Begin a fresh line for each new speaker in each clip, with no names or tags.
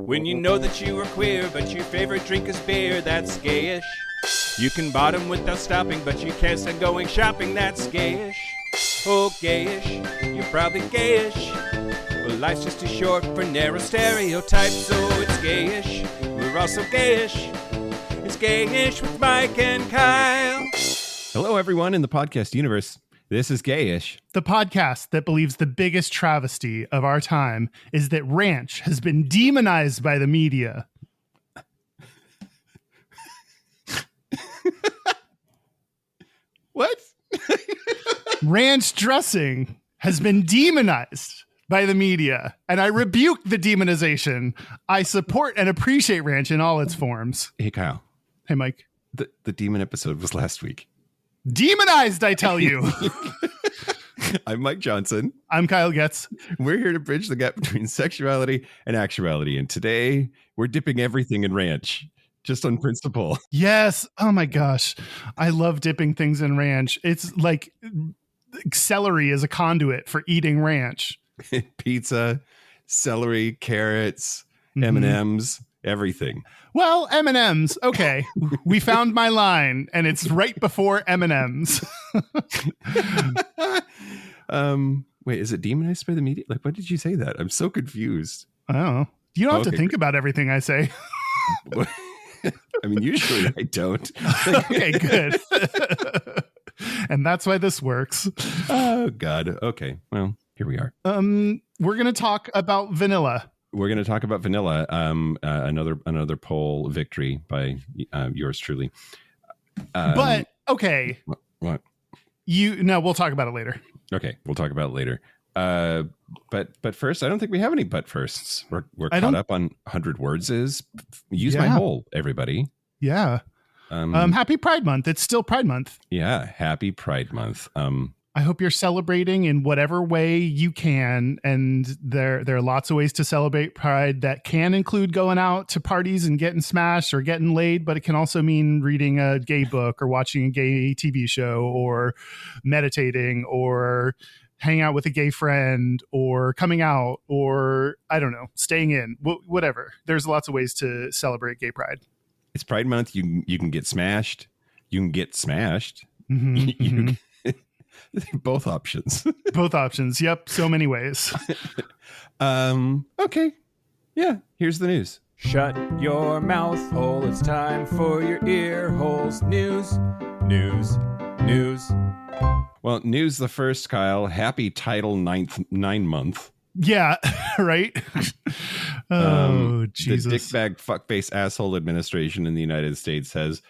When you know that you are queer, but your favorite drink is beer, that's gayish. You can bottom without stopping, but you can't stand going shopping, that's gayish. Oh, gayish, you're probably gayish. Well, life's just too short for narrow stereotypes, so it's gayish. We're also gayish. It's Gayish with Mike and Kyle.
Hello, everyone in the podcast universe. This is Gayish,
the podcast that believes the biggest travesty of our time is that ranch has been demonized by the media.
What?
Ranch dressing has been demonized by the media, and I rebuke the demonization. I support and appreciate ranch in all its forms.
Hey, Kyle.
Hey, Mike.
The demon episode was last week.
Demonized, I tell you.
I'm Mike Johnson.
I'm Kyle Getz.
We're here to bridge the gap between sexuality and actuality. And today we're dipping everything in ranch, just on principle.
Yes. Oh my gosh. I love dipping things in ranch. It's like celery is a conduit for eating ranch.
Pizza, celery, carrots, M&Ms, everything.
Well, M&Ms. Okay. We found my line, and it's right before M&Ms.
Wait, is it demonized by the media? Like, why did you say that? I'm so confused.
Oh, you don't have to think about everything I say.
I mean, usually I don't.
Okay, good. And that's why this works.
Oh, God. Okay. Well, here we are.
We're going to talk about vanilla.
We're going to talk about vanilla. Another poll victory by yours truly.
But okay.
What?
We'll talk about it later.
Okay, we'll talk about it later. But first, I don't think we have any but firsts. We're caught up on 100 words. Use my hole, everybody.
Yeah. Happy Pride Month. It's still Pride Month.
Yeah, happy Pride Month.
I hope you're celebrating in whatever way you can. And there are lots of ways to celebrate Pride that can include going out to parties and getting smashed or getting laid, but it can also mean reading a gay book or watching a gay TV show or meditating or hanging out with a gay friend or coming out or, I don't know, staying in, whatever. There's lots of ways to celebrate gay pride.
It's Pride Month. You can get smashed. You can get smashed. Both options.
Both options. Yep. So many ways.
Okay. Yeah. Here's the news.
Shut your mouth hole. It's time for your ear holes. News.
Well, news the first, Kyle. Happy Title 9 month.
Yeah. Right. Jesus.
The dickbag fuckface asshole administration in the United States has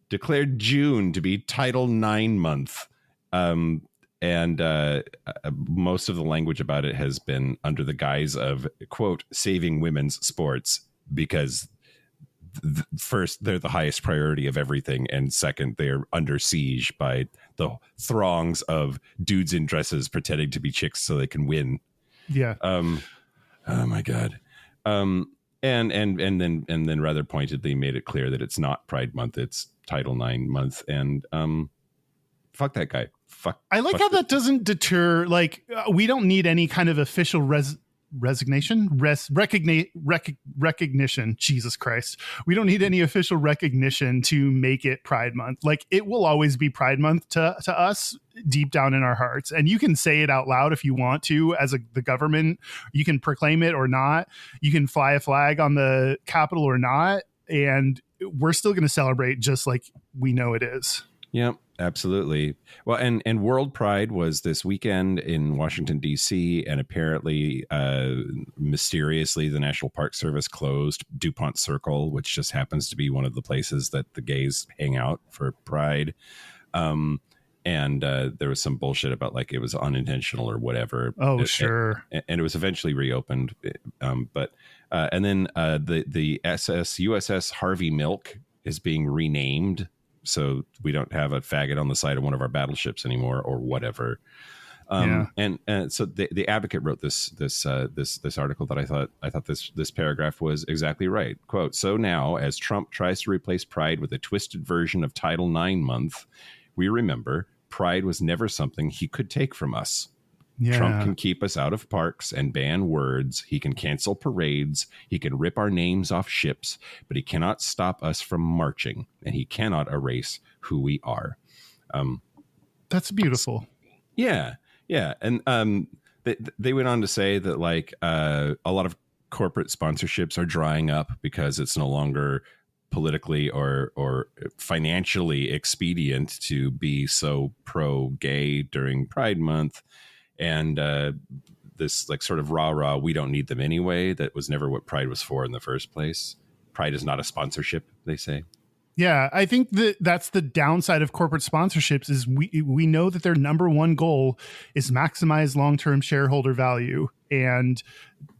declared June to be Title 9 month. And most of the language about it has been under the guise of, quote, saving women's sports, because first, they're the highest priority of everything. And second, they're under siege by the throngs of dudes in dresses pretending to be chicks so they can win.
Yeah.
Oh my God. And then rather pointedly made it clear that it's not Pride Month, it's Title 9 month. And fuck that guy.
I like how that doesn't deter, like, we don't need any kind of official recognition. Jesus Christ. We don't need any official recognition to make it Pride Month. Like, it will always be Pride Month to us deep down in our hearts. And you can say it out loud if you want to as the government. You can proclaim it or not. You can fly a flag on the Capitol or not. And we're still going to celebrate just like we know it is.
Yep. Absolutely. Well, and World Pride was this weekend in Washington, D.C., and apparently, mysteriously, the National Park Service closed DuPont Circle, which just happens to be one of the places that the gays hang out for Pride. And there was some bullshit about, like, it was unintentional or whatever.
Oh, sure.
And it was eventually reopened. And then the USS Harvey Milk is being renamed, so we don't have a faggot on the side of one of our battleships anymore, or whatever. And so the Advocate wrote this article that I thought this paragraph was exactly right. Quote: "So now, as Trump tries to replace Pride with a twisted version of Title IX month, we remember Pride was never something he could take from us."
Yeah.
Trump can keep us out of parks and ban words. He can cancel parades. He can rip our names off ships, but he cannot stop us from marching, and he cannot erase who we are.
That's beautiful.
Yeah. Yeah. And they went on to say that like a lot of corporate sponsorships are drying up because it's no longer politically or financially expedient to be so pro-gay during Pride Month. And this like sort of rah-rah, we don't need them anyway. That was never what Pride was for in the first place. Pride is not a sponsorship, they say.
Yeah, I think that's the downside of corporate sponsorships is we know that their number one goal is maximize long-term shareholder value. And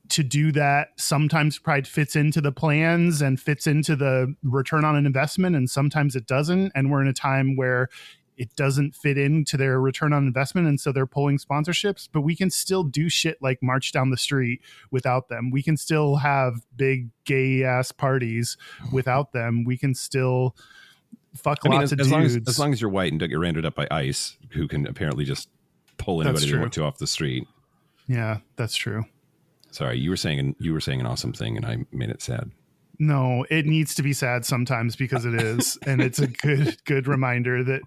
to do that, sometimes Pride fits into the plans and fits into the return on an investment, and sometimes it doesn't. And we're in a time where it doesn't fit into their return on investment, and so they're pulling sponsorships. But we can still do shit like march down the street without them. We can still have big gay ass parties without them. We can still fuck lots of dudes.
As long as you're white and don't get rounded up by ICE, who can apparently just pull anybody they want to off the street.
Yeah, that's true.
Sorry, you were saying an awesome thing, and I made it sad.
No, it needs to be sad sometimes because it is, and it's a good reminder that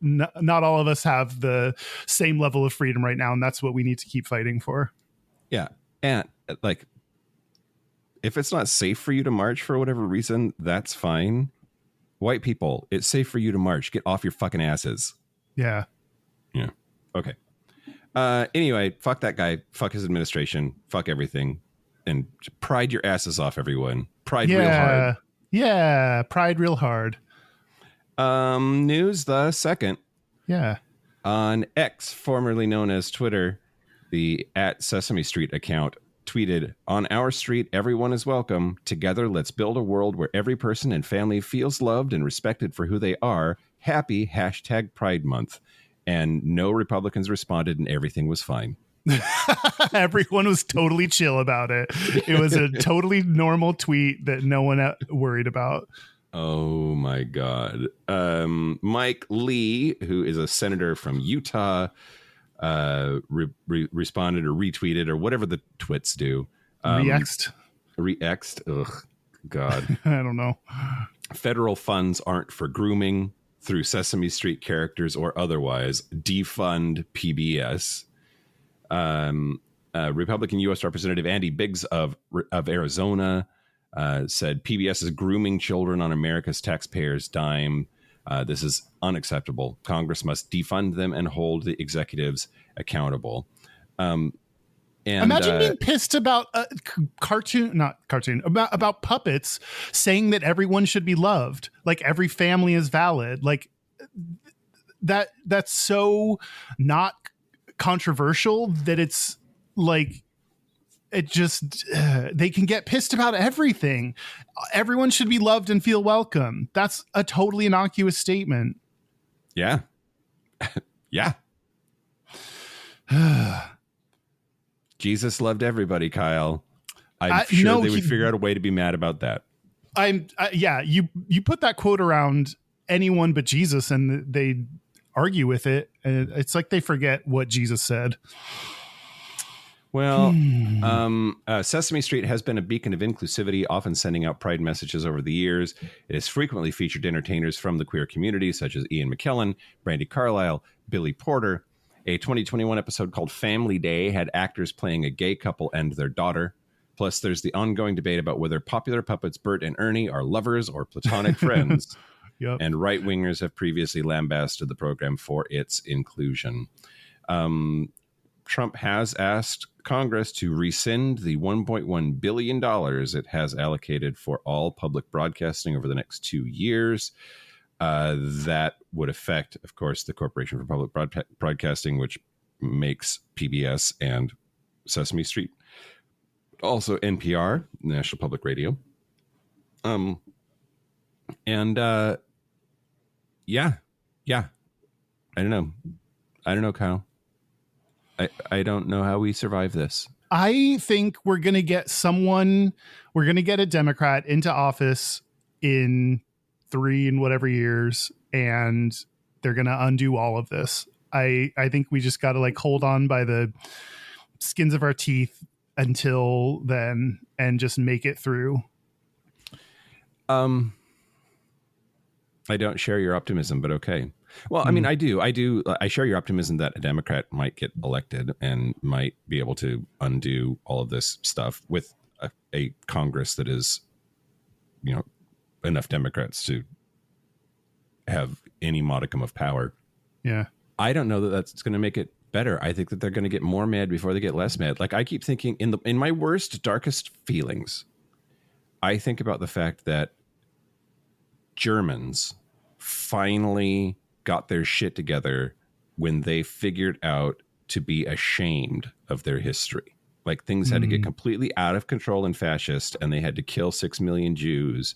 not all of us have the same level of freedom right now, and that's what we need to keep fighting for.
Yeah, and like, if it's not safe for you to march for whatever reason, that's fine. White people, it's safe for you to march. Get off your fucking asses.
Yeah.
Yeah. Okay. Anyway, fuck that guy. Fuck his administration. Fuck everything. And pride your asses off, everyone. Pride real hard.
Yeah, pride real hard.
News the second.
Yeah.
On X, formerly known as Twitter, the @Sesame Street account tweeted, "On our street, everyone is welcome. Together, let's build a world where every person and family feels loved and respected for who they are. Happy #Pride Month." And no Republicans responded, and everything was fine.
Everyone was totally chill about it. It was a totally normal tweet that no one worried about.
Oh my God. Mike Lee, who is a senator from Utah, responded or retweeted or whatever the twits do. Re-exed. Ugh, God.
I don't know.
Federal funds aren't for grooming through Sesame Street characters or otherwise. Defund PBS. Republican U.S. Representative Andy Biggs of Arizona said PBS is grooming children on America's taxpayers' dime. This is unacceptable. Congress must defund them and hold the executives accountable.
Imagine being pissed about about puppets saying that everyone should be loved, like every family is valid, like that's so not controversial that it's like it just they can get pissed about everything. Everyone should be loved and feel welcome. That's a totally innocuous statement.
Yeah. Yeah. Jesus loved everybody, Kyle. I'm sure they would figure out a way to be mad about that. You put that quote around anyone but Jesus and they argue with it. And it's like they forget what Jesus said. Well, Sesame Street has been a beacon of inclusivity, often sending out pride messages over the years. It has frequently featured entertainers from the queer community, such as Ian McKellen, Brandi Carlile, Billy Porter. A 2021 episode called Family Day had actors playing a gay couple and their daughter. Plus, there's the ongoing debate about whether popular puppets Bert and Ernie are lovers or platonic friends.
Yep.
And right-wingers have previously lambasted the program for its inclusion. Trump has asked Congress to rescind the $1.1 billion it has allocated for all public broadcasting over the next 2 years. That would affect, of course, the Corporation for Public Broadcasting, which makes PBS and Sesame Street. Also NPR, National Public Radio. Yeah. I don't know, Kyle. I don't know how we survive this.
I think we're going to get a Democrat into office in 3 and whatever years, and they're going to undo all of this. I think we just got to like hold on by the skins of our teeth until then and just make it through.
I don't share your optimism, but okay. Well, I mean, I do. I share your optimism that a Democrat might get elected and might be able to undo all of this stuff with a Congress that is, enough Democrats to have any modicum of power.
Yeah.
I don't know that that's going to make it better. I think that they're going to get more mad before they get less mad. Like I keep thinking in my worst, darkest feelings, I think about the fact that Germans finally got their shit together when they figured out to be ashamed of their history. Like things had to get completely out of control and fascist, and they had to kill 6 million Jews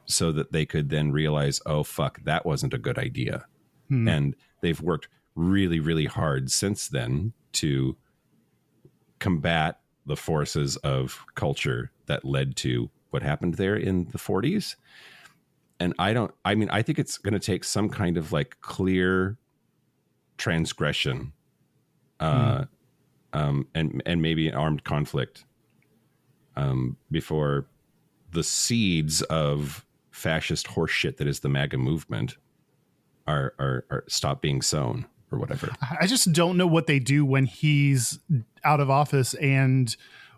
so that they could then realize, oh, fuck, that wasn't a good idea. And they've worked really, really hard since then to combat the forces of culture that led to what happened there in the 40s. And I think it's going to take some kind of like clear transgression and maybe an armed conflict before the seeds of fascist horseshit that is the MAGA movement are stop being sown or whatever.
I just don't know what they do when he's out of office and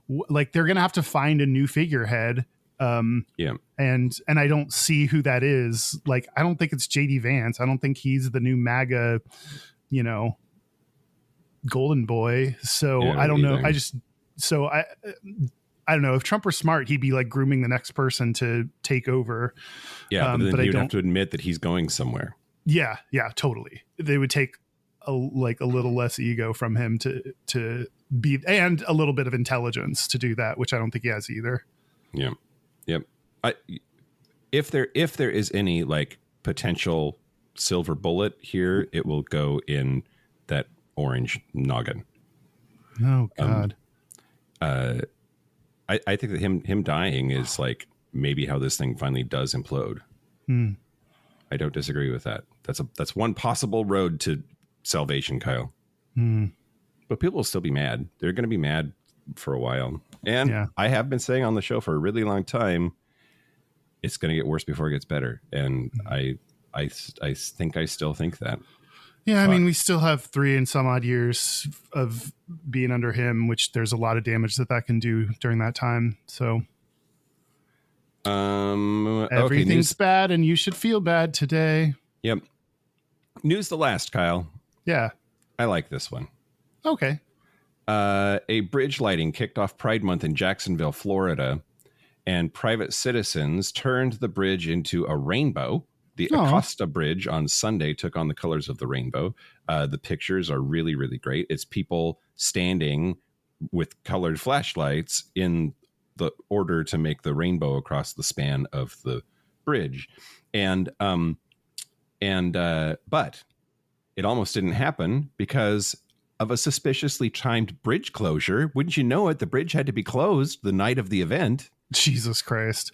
like they're going to have to find a new figurehead.
Yeah.
And I don't see who that is. Like, I don't think it's JD Vance. I don't think he's the new MAGA, golden boy. So I don't know. I don't know. If Trump were smart, he'd be like grooming the next person to take over.
Yeah. But then he would have to admit that he's going somewhere.
Yeah. Yeah, totally. They would take a little less ego from him to be, and a little bit of intelligence to do that, which I don't think he has either.
Yeah. Yep. If there is any like potential silver bullet here, it will go in that orange noggin.
Oh God.
I think that him dying is like maybe how this thing finally does implode. I don't disagree with that. That's one possible road to salvation, Kyle. But people will still be mad. They're going to be mad for a while. And I have been saying on the show for a really long time, it's going to get worse before it gets better. And I think I still think that.
Yeah, I mean, we still have 3 and some odd years of being under him, which there's a lot of damage that can do during that time. So everything's bad and you should feel bad today.
Yep. News the last, Kyle.
Yeah.
I like this one.
Okay.
A bridge lighting kicked off Pride Month in Jacksonville, Florida, and private citizens turned the bridge into a rainbow. The Acosta Bridge on Sunday took on the colors of the rainbow. The pictures are really, really great. It's people standing with colored flashlights in the order to make the rainbow across the span of the bridge. But it almost didn't happen because of a suspiciously timed bridge closure. Wouldn't you know it? The bridge had to be closed the night of the event.
Jesus Christ.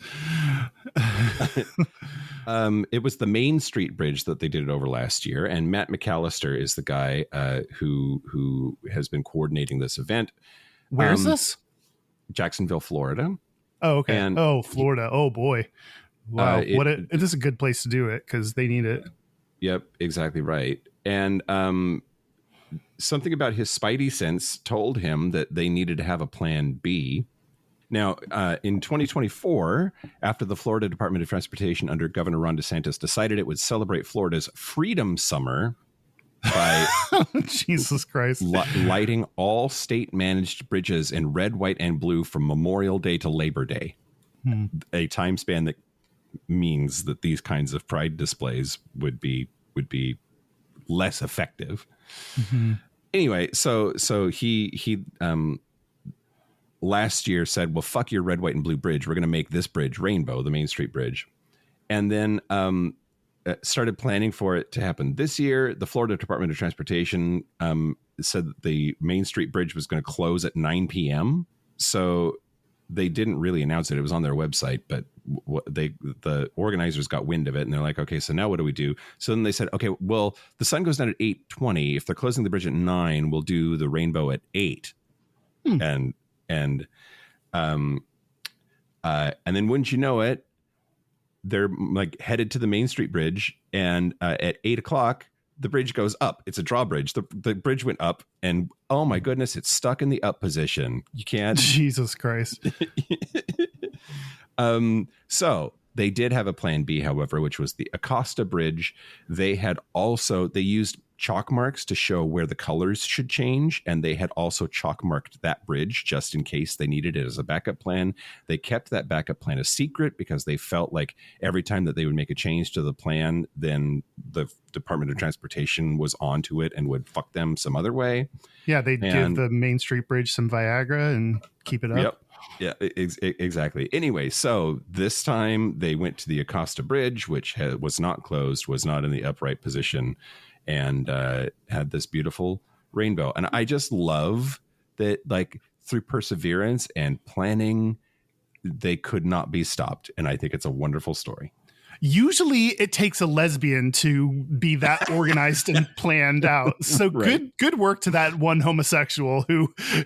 It was the Main Street Bridge that they did it over last year. And Matt McAllister is the guy who has been coordinating this event.
Where is this?
Jacksonville, Florida.
Oh, okay. Florida. Oh, boy. Wow. This is a good place to do it because they need it.
Yep, exactly right. And something about his spidey sense told him that they needed to have a plan B. Now, in 2024, after the Florida Department of Transportation under Governor Ron DeSantis decided it would celebrate Florida's Freedom Summer by
Jesus Christ,
lighting all state-managed bridges in red, white, and blue from Memorial Day to Labor Day, a time span that means that these kinds of pride displays would be less effective. Anyway, so he last year said, well, fuck your red, white, and blue bridge. We're going to make this bridge rainbow, the Main Street Bridge. And then started planning for it to happen this year. The Florida Department of Transportation said that the Main Street Bridge was going to close at 9 p.m. So they didn't really announce it. It was on their website, but the organizers got wind of it, and they're like, okay, so now what do we do? So then they said, okay, well, the sun goes down at 8:20. If they're closing the bridge at 9, we'll do the rainbow at 8. And then wouldn't you know it, they're like headed to the Main Street Bridge, and at 8:00 the bridge goes up. It's a drawbridge. The bridge went up, and oh my goodness, it's stuck in the up position. You can't.
Jesus Christ.
So they did have a plan B, however, which was the Acosta Bridge. They used chalk marks to show where the colors should change, and they had also chalk marked that bridge just in case they needed it as a backup plan. They kept that backup plan a secret because they felt like every time that they would make a change to the plan, then the Department of Transportation was onto it and would fuck them some other way.
Yeah, they'd give the Main Street Bridge some Viagra and keep it up.
Yep. Yeah, exactly. Anyway, so this time they went to the Acosta Bridge, which was not closed, was not in the upright position, and had this beautiful rainbow. And I just love that, like, through perseverance and planning, they could not be stopped. And I think it's a wonderful story.
Usually it takes a lesbian to be that organized and planned out. So
Right.
good work to that one homosexual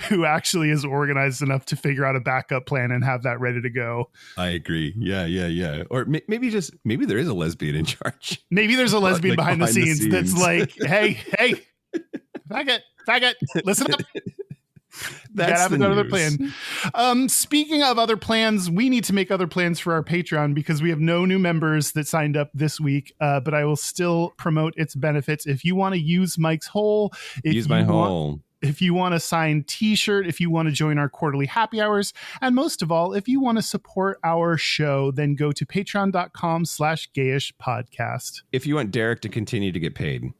who actually is organized enough to figure out a backup plan and have that ready to go.
I agree. Yeah. Or maybe there is a lesbian in charge.
Maybe there's a lesbian
Like
behind the scenes that's like, hey, faggot, listen up.
That's
have
the
another
news.
plan. Speaking of other plans, we need to make other plans for our Patreon because we have no new members that signed up this week. But I will still promote its benefits. If you want to use Mike's hole, if you want a signed t-shirt, if you want to join our quarterly happy hours, and most of all, if you want to support our show, then go to patreon.com/Gayish podcast.
If you want Derek to continue to get paid.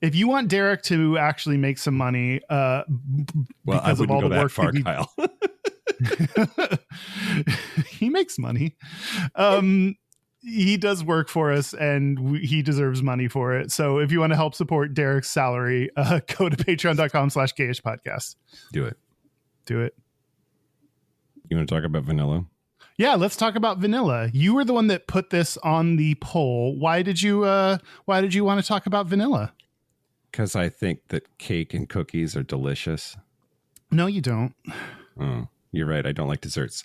If you want Derek to actually make some money,
Well,
because of all the work
far, Kyle.
He makes money. He does work for us, and he deserves money for it. So if you want to help support Derek's salary, go to patreon.com/Gayish podcast.
Do it. You want to talk about vanilla?
Yeah, let's talk about vanilla. You were the one that put this on the poll. Why did you want to talk about vanilla?
Because I think that cake and cookies are delicious.
No, you don't.
Oh, you're right. I don't like desserts.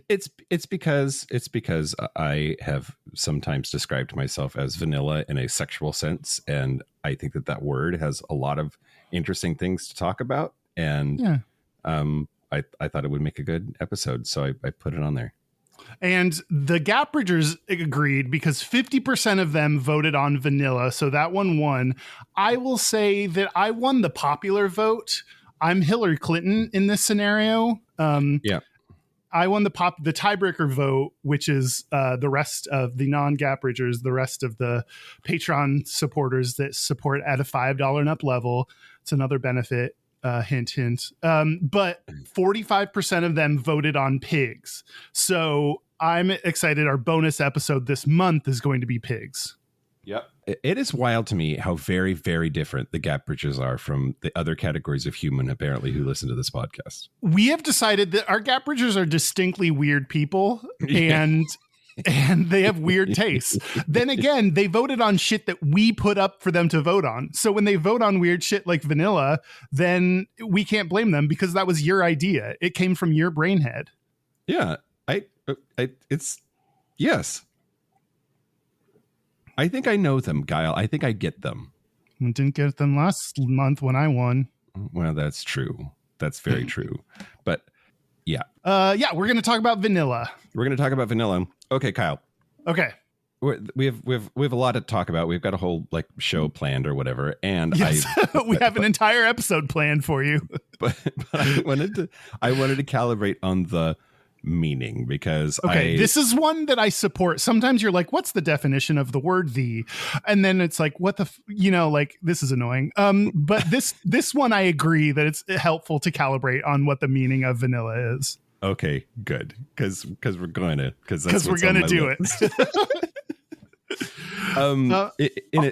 It's because I have sometimes described myself as vanilla in a sexual sense, and I think that word has a lot of interesting things to talk about. And
yeah.
I thought it would make a good episode, so I put it on there.
And the Gap Bridgers agreed because 50% of them voted on vanilla. So that one won. I will say that I won the popular vote. I'm Hillary Clinton in this scenario.
Yeah.
I won the tiebreaker vote, which is the rest of the non-Gap Bridgers, the rest of the Patreon supporters that support at a $5 and up level. It's another benefit. Hint. But 45% of them voted on pigs. So I'm excited. Our bonus episode this month is going to be pigs.
Yep. It is wild to me how very, very different the Gap Bridgers are from the other categories of human, apparently, who listen to this podcast.
We have decided that our Gap Bridgers are distinctly weird people, and they have weird tastes. Then again, they voted on shit that we put up for them to vote on. So when they vote on weird shit like vanilla, then we can't blame them because that was your idea. It came from your brainhead.
Yeah, it's yes. I think I know them, Guile. I think I get them.
I didn't get them last month when I won.
Well, that's true. That's very true. But yeah.
We're going to talk about vanilla.
We're going to talk about vanilla. Okay, Kyle.
Okay.
We have a lot to talk about. We've got a whole show planned or whatever, and
yes, we have an entire episode planned for you.
But I wanted to calibrate on the meaning because
this is one that I support. Sometimes you're like, what's the definition of the word "the," and then it's like, what the this is annoying. But this one I agree that it's helpful to calibrate on what the meaning of vanilla is.
Okay, good, because we're going to
do it.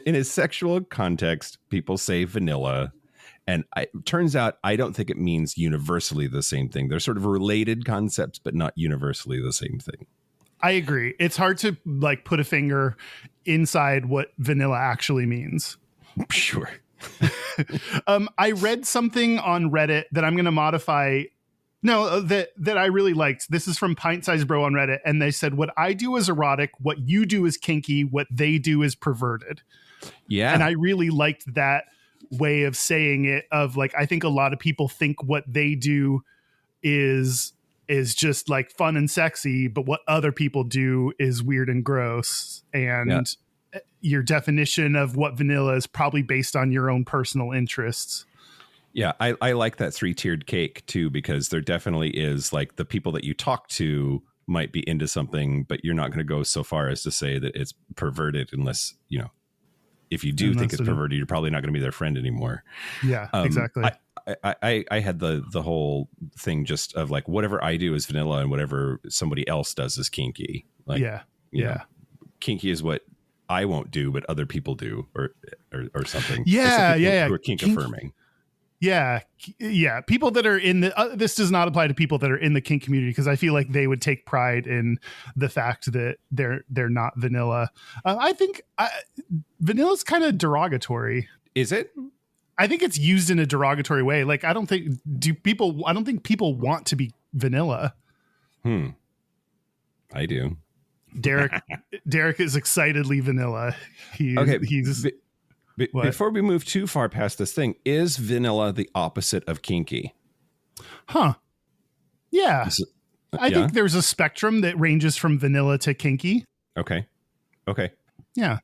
In a sexual context, people say vanilla, and it turns out I don't think it means universally the same thing. They're sort of related concepts, but not universally the same thing.
I agree. It's hard to like put a finger inside what vanilla actually means.
Sure.
I read something on Reddit that I'm going to modify. No, that I really liked. This is from Pint Size Bro on Reddit. And they said, what I do is erotic. What you do is kinky. What they do is perverted.
Yeah.
And I really liked that way of saying it, of like, I think a lot of people think what they do is just like fun and sexy, but what other people do is weird and gross. And your definition of what vanilla is probably based on your own personal interests.
Yeah, I like that 3-tiered cake too, because there definitely is like the people that you talk to might be into something, but you're not going to go so far as to say that it's perverted unless, you know, if you do think it's perverted, you're probably not going to be their friend anymore.
Yeah, exactly.
I had the whole thing just of like whatever I do is vanilla and whatever somebody else does is kinky. Like, you know, kinky is what I won't do, but other people do or something.
Yeah,
who are kink affirming.
Yeah. People that are in the this does not apply to people that are in the kink community, because I feel like they would take pride in the fact that they're not vanilla. I think vanilla is kind of derogatory.
Is it?
I think it's used in a derogatory way. Like, I don't think people want to be vanilla.
I do.
Derek is excitedly vanilla. He's
before we move too far past this thing, is vanilla the opposite of kinky?
Huh. Yeah. I think there's a spectrum that ranges from vanilla to kinky.
Okay.
Yeah.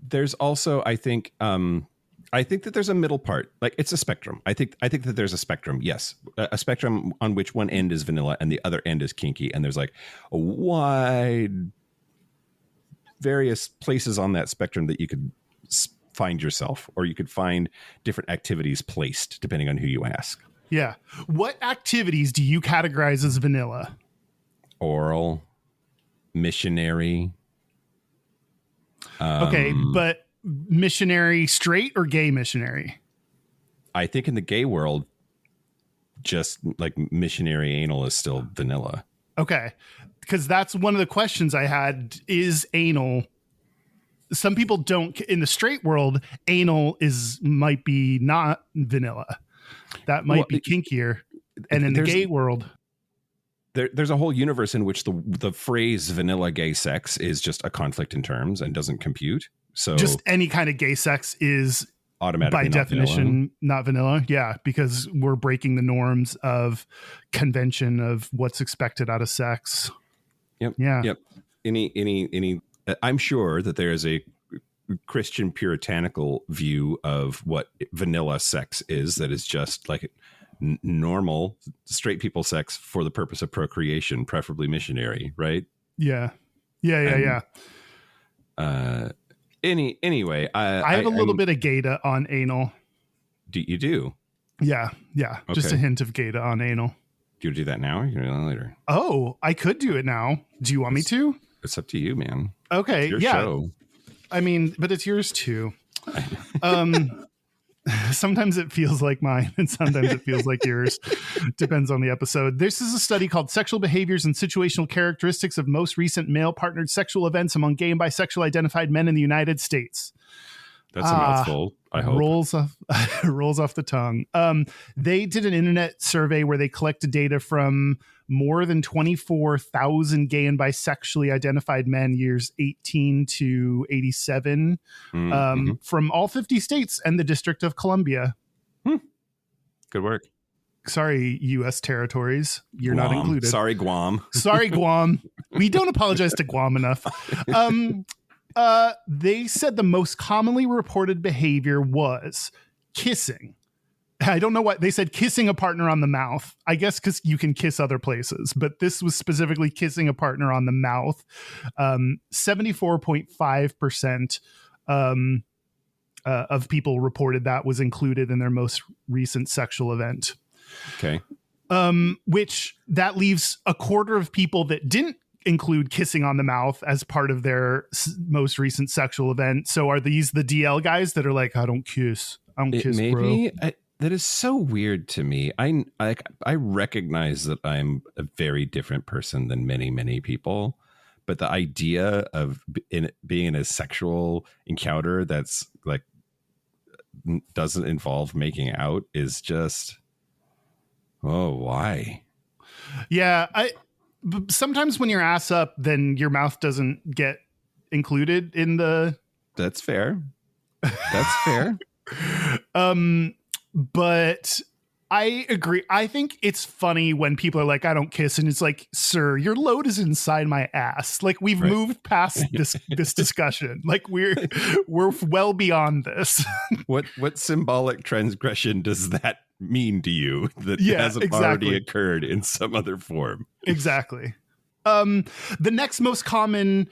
There's also, I think that there's a middle part. Like, it's a spectrum. I think that there's a spectrum. Yes. A spectrum on which one end is vanilla and the other end is kinky. And there's like a wide various places on that spectrum that you could find yourself, or you could find different activities placed depending on who you ask.
Yeah. What activities do you categorize as vanilla?
Oral, missionary.
Okay, but missionary straight or gay missionary?
I think in the gay world, just like missionary anal is still vanilla.
Okay, because that's one of the questions I had. Is anal? Some people don't. In the straight world, anal might be not vanilla. That might be kinkier. And in the gay world,
there's a whole universe in which the phrase vanilla gay sex is just a conflict in terms and doesn't compute. So
just any kind of gay sex is
automatically
by definition not vanilla. Yeah, because we're breaking the norms of convention of what's expected out of sex.
Yep.
Yeah.
Yep. Any I'm sure that there is a Christian puritanical view of what vanilla sex is, that is just like normal straight people sex for the purpose of procreation, preferably missionary, right?
Yeah.
Anyway,
I have a little bit of Gata on anal.
You do?
Yeah.
Okay.
Just a hint of Gata on anal.
Do you do that now or you do that later?
Oh, I could do it now. Do you want me to?
It's up to you, man.
Okay.
It's your show.
I mean, but it's yours too. Sometimes it feels like mine and sometimes it feels like yours. Depends on the episode. This is a study called Sexual Behaviors and Situational Characteristics of Most Recent Male Partnered Sexual Events Among Gay and Bisexual Identified Men in the United States.
That's a mouthful, I hope.
Rolls off the tongue. They did an internet survey where they collected data from more than 24,000 gay and bisexually identified men years 18 to 87 from all 50 states and the District of Columbia.
Good work.
Sorry, U.S. territories. You're
Guam.
not included.
Sorry, Guam.
Sorry, Guam. We don't apologize to Guam enough. They said the most commonly reported behavior was kissing. I don't know what they said. Kissing a partner on the mouth. I guess because you can kiss other places, but this was specifically kissing a partner on the mouth. 74.5% of people reported that was included in their most recent sexual event.
Okay.
Which that leaves a quarter of people that didn't include kissing on the mouth as part of their most recent sexual event. So are these the DL guys that are like, I don't kiss, bro?
That is so weird to me. I recognize that I'm a very different person than many people, but the idea of being in a sexual encounter that's like doesn't involve making out is just, oh, why?
Yeah, sometimes when you're ass up, then your mouth doesn't get included in the.
That's fair. That's fair.
But I agree. I think it's funny when people are like, I don't kiss. And it's like, sir, your load is inside my ass. Like we've moved past this discussion. Like we're well beyond this.
What symbolic transgression does that mean to you that hasn't already occurred in some other form?
Exactly. The next most commonly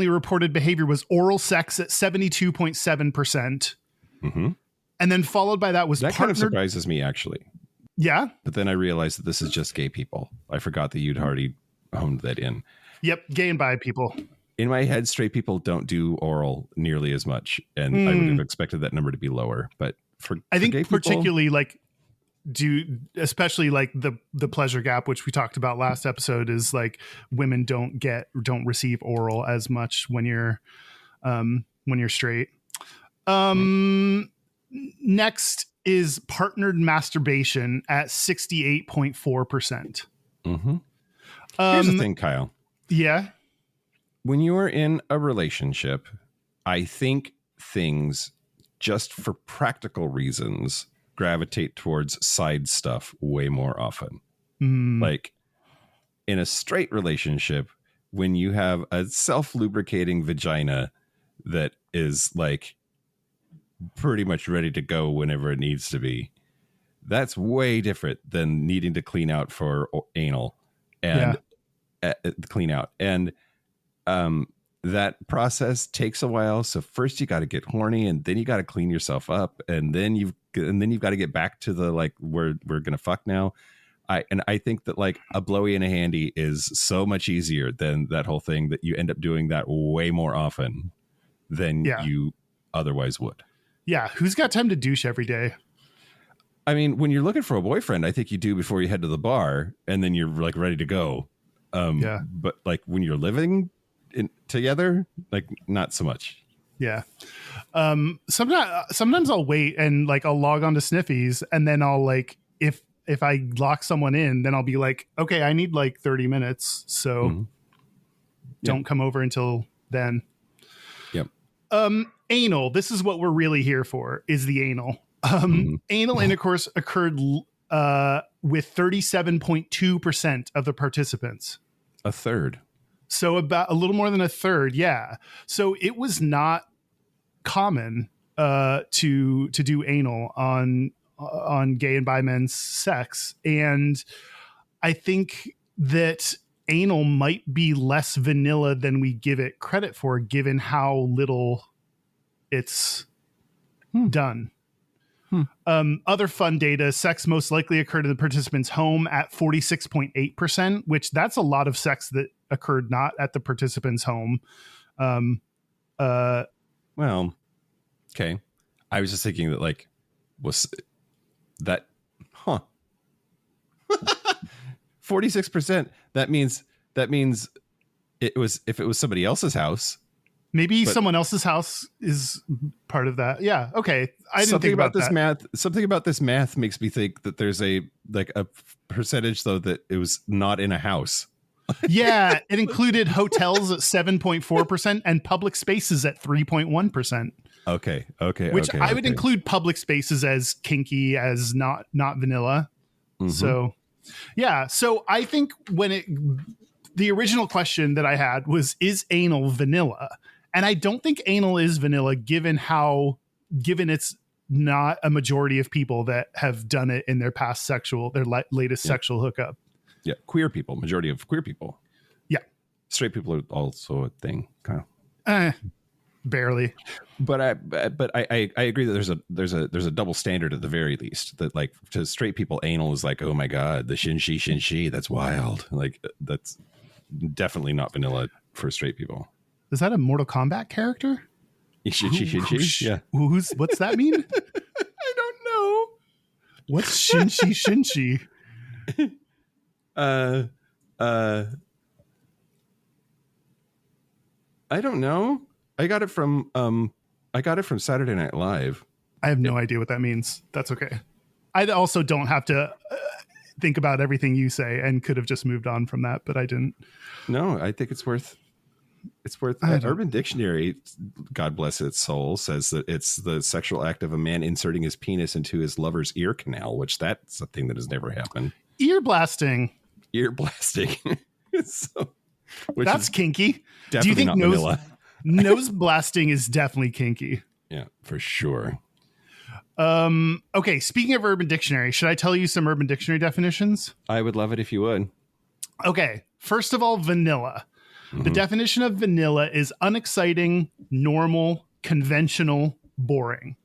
reported behavior was oral sex at 72.7%.
Mm-hmm.
And then followed by that was
that kind of surprises me, actually.
Yeah.
But then I realized that this is just gay people. I forgot that you'd already honed that in.
Yep. Gay and bi people.
In my head, straight people don't do oral nearly as much. And I would have expected that number to be lower. But
I think
gay
particularly especially like the pleasure gap, which we talked about last episode, is like women don't receive oral as much when you're straight. Next is partnered masturbation at 68.4%.
Mm-hmm. Here's the thing, Kyle.
Yeah.
When you are in a relationship, I think things, just for practical reasons, gravitate towards side stuff way more often. Like in a straight relationship, when you have a self-lubricating vagina that is like pretty much ready to go whenever it needs to be, that's way different than needing to clean out for anal and clean out. And that process takes a while. So first you got to get horny, and then you got to clean yourself up, and then you've got to get back to the like we're gonna fuck now. I think that like a blowy and a handy is so much easier than that whole thing, that you end up doing that way more often than you otherwise would. Yeah,
who's got time to douche every day?
I mean, when you're looking for a boyfriend, I think you do before you head to the bar, and then you're like ready to go. But like when you're living together, like not so much.
Yeah. Sometimes I'll wait and like I'll log on to Sniffies, and then I'll like if I lock someone in, then I'll be like, okay, I need like 30 minutes, so don't come over until then.
Yep.
Anal. This is what we're really here for, is the anal. Anal intercourse occurred with 37.2% of the participants.
A third.
So about a little more than a third. Yeah. So it was not common to do anal on gay and bi men's sex. And I think that anal might be less vanilla than we give it credit for, given how little it's done. Other fun data: sex most likely occurred in the participant's home at 46.8%, which that's a lot of sex that occurred not at the participant's home.
Well, okay. I was just thinking that like was that 46%. That means it was, if it was somebody else's house.
Maybe someone else's house is part of that. Yeah. Okay. I didn't think about this
math. Something about this math makes me think that there's a percentage though that it was not in a house.
Yeah. It included hotels at 7.4% and public spaces at 3.1%.
Okay.
Which I would include public spaces as kinky, as not vanilla. Mm-hmm. So yeah. So I think the original question that I had was, is anal vanilla? And I don't think anal is vanilla, given it's not a majority of people that have done it in their latest sexual hookup.
Yeah. Queer people, majority of queer people.
Yeah.
Straight people are also a thing, kind
of. Barely.
But I agree that there's a double standard at the very least, that like to straight people, anal is like, oh my God, the shin-shi, that's wild. Like that's definitely not vanilla for straight people.
Is that a Mortal Kombat character?
Shin-shi? Yeah.
What's that mean?
I don't know.
What's shin-shi?
I don't know. I got it from Saturday Night Live.
I have no idea what that means. That's okay. I also don't have to think about everything you say and could have just moved on from that, but I didn't.
No, I think it's worth Urban Dictionary, God bless its soul, says that it's the sexual act of a man inserting his penis into his lover's ear canal, which that's a thing that has never happened.
Ear blasting.
So,
that's kinky.
Do you think
nose blasting is definitely kinky?
Yeah, for sure.
Okay, speaking of Urban Dictionary, should I tell you some Urban Dictionary definitions?
I would love it if you would.
Okay, first of all, vanilla. The definition of vanilla is unexciting, normal, conventional, boring.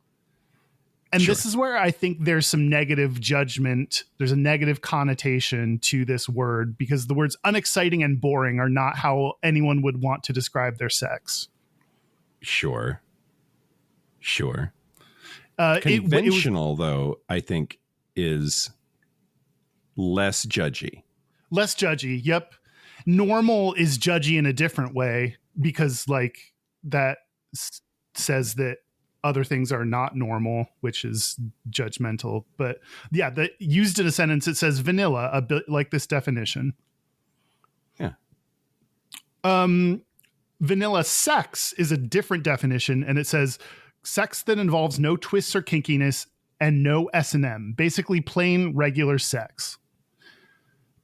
And this is where I think there's some negative judgment. There's a negative connotation to this word because the words unexciting and boring are not how anyone would want to describe their sex.
Sure. Conventional, though, I think is less judgy.
Less judgy. Yep. Normal is judgy in a different way because like that says that other things are not normal, which is judgmental. But yeah, used in a sentence, it says vanilla, a bit like this definition.
Yeah.
Vanilla sex is a different definition, and it says sex that involves no twists or kinkiness and no S&M, basically plain regular sex.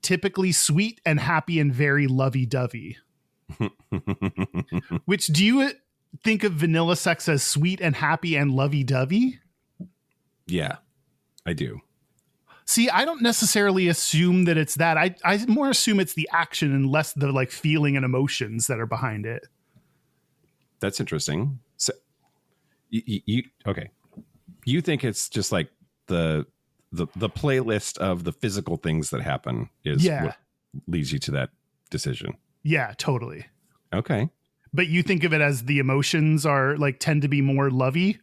Typically sweet and happy and very lovey-dovey. Which, do you think of vanilla sex as sweet and happy and lovey-dovey?
Yeah, I do.
See, I don't necessarily assume that it's that. I more assume it's the action and less the like feeling and emotions that are behind it.
That's interesting. So, you okay? You think it's just like the playlist of the physical things that happen is what leads you to that decision? Yeah,
totally.
Okay.
But you think of it as the emotions are like tend to be more lovey?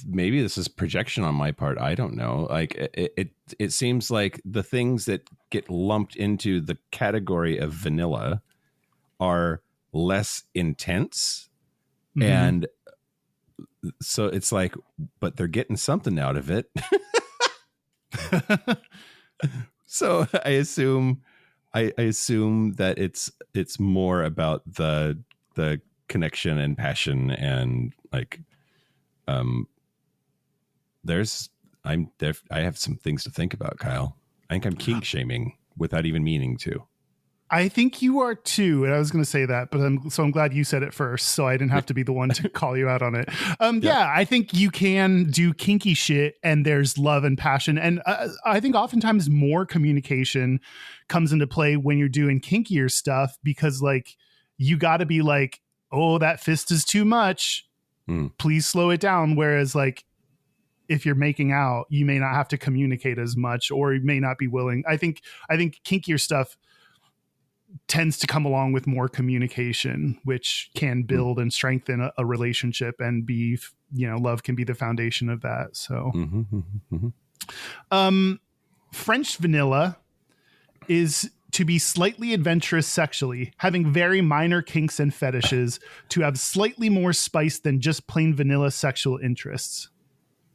Maybe this is projection on my part. I don't know. Like it seems like the things that get lumped into the category of vanilla are less intense. Mm-hmm. And so it's like, but they're getting something out of it. So I assume that it's more about the connection and passion and like, I have some things to think about, Kyle. I think I'm kink shaming without even meaning to.
I think you are too, and I was going to say that, but I'm glad you said it first, so I didn't have to be the one to call you out on it. Yeah, I think you can do kinky shit, and there's love and passion, and I think oftentimes more communication comes into play when you're doing kinkier stuff because, like, you got to be like, "Oh, that fist is too much. Please slow it down." Whereas, like, if you're making out, you may not have to communicate as much, or you may not be willing. I think kinkier stuff tends to come along with more communication, which can build and strengthen a relationship and be, love can be the foundation of that. So, French vanilla is to be slightly adventurous sexually, having very minor kinks and fetishes, to have slightly more spice than just plain vanilla sexual interests.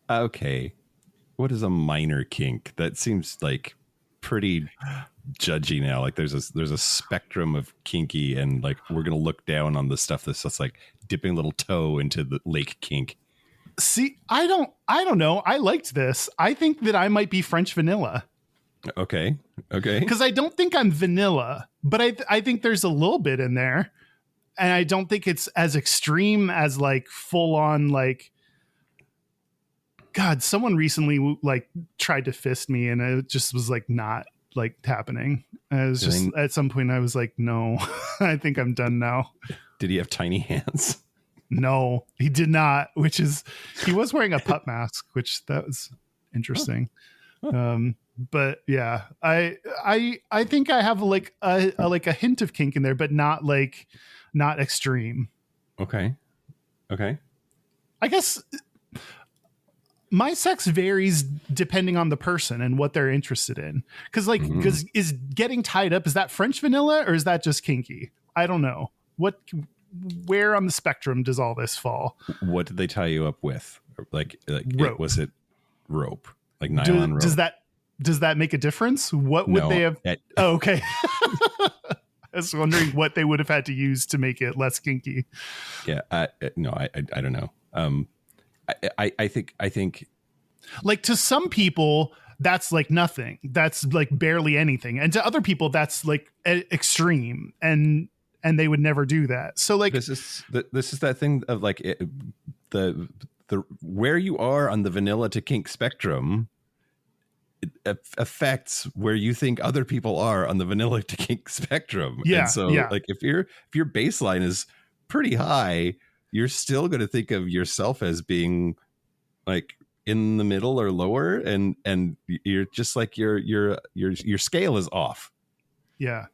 Okay. What is a minor kink? That seems like pretty judgy now. Like there's a spectrum of kinky, and like we're gonna look down on the stuff that's just like dipping a little toe into the lake kink.
See, I don't know. I liked this. I think that I might be French vanilla.
Okay.
Because I don't think I'm vanilla, but I think there's a little bit in there, and I don't think it's as extreme as like full on like. God, someone recently like tried to fist me, and it just was like not like happening. I was just at some point I was like, no, I think I'm done now.
Did he have tiny hands?
No, he did not. He was wearing a pup mask, which that was interesting. But yeah, I think I have like a hint of kink in there, but not extreme.
Okay.
I guess. My sex varies depending on the person and what they're interested in. Because is getting tied up, is that French vanilla or is that just kinky? I don't know. Where on the spectrum does all this fall?
What did they tie you up with? Like
rope.
Was it rope? Like nylon rope?
Does that make a difference? What would they have? Oh, okay. I was wondering what they would have had to use to make it less kinky.
Yeah. No, I don't know. I think
like to some people that's like nothing. That's like barely anything. And to other people that's like extreme and they would never do that. So like
this is that thing of like the where you are on the vanilla to kink spectrum affects where you think other people are on the vanilla to kink spectrum.
Yeah.
And so like if your baseline is pretty high, you're still going to think of yourself as being like in the middle or lower, and you're just like your scale is off.
Yeah.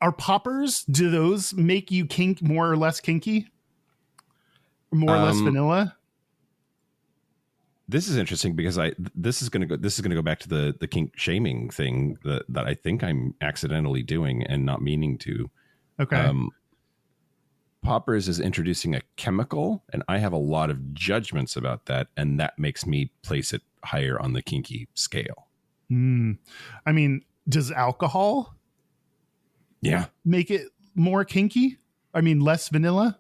Are poppers, do those make you kink more or less kinky? More or less vanilla?
This is interesting because this is going to go back to the kink shaming thing that I think I'm accidentally doing and not meaning to.
Okay.
Poppers is introducing a chemical, and I have a lot of judgments about that, and that makes me place it higher on the kinky scale.
I mean, does alcohol make it more kinky? I mean, less vanilla?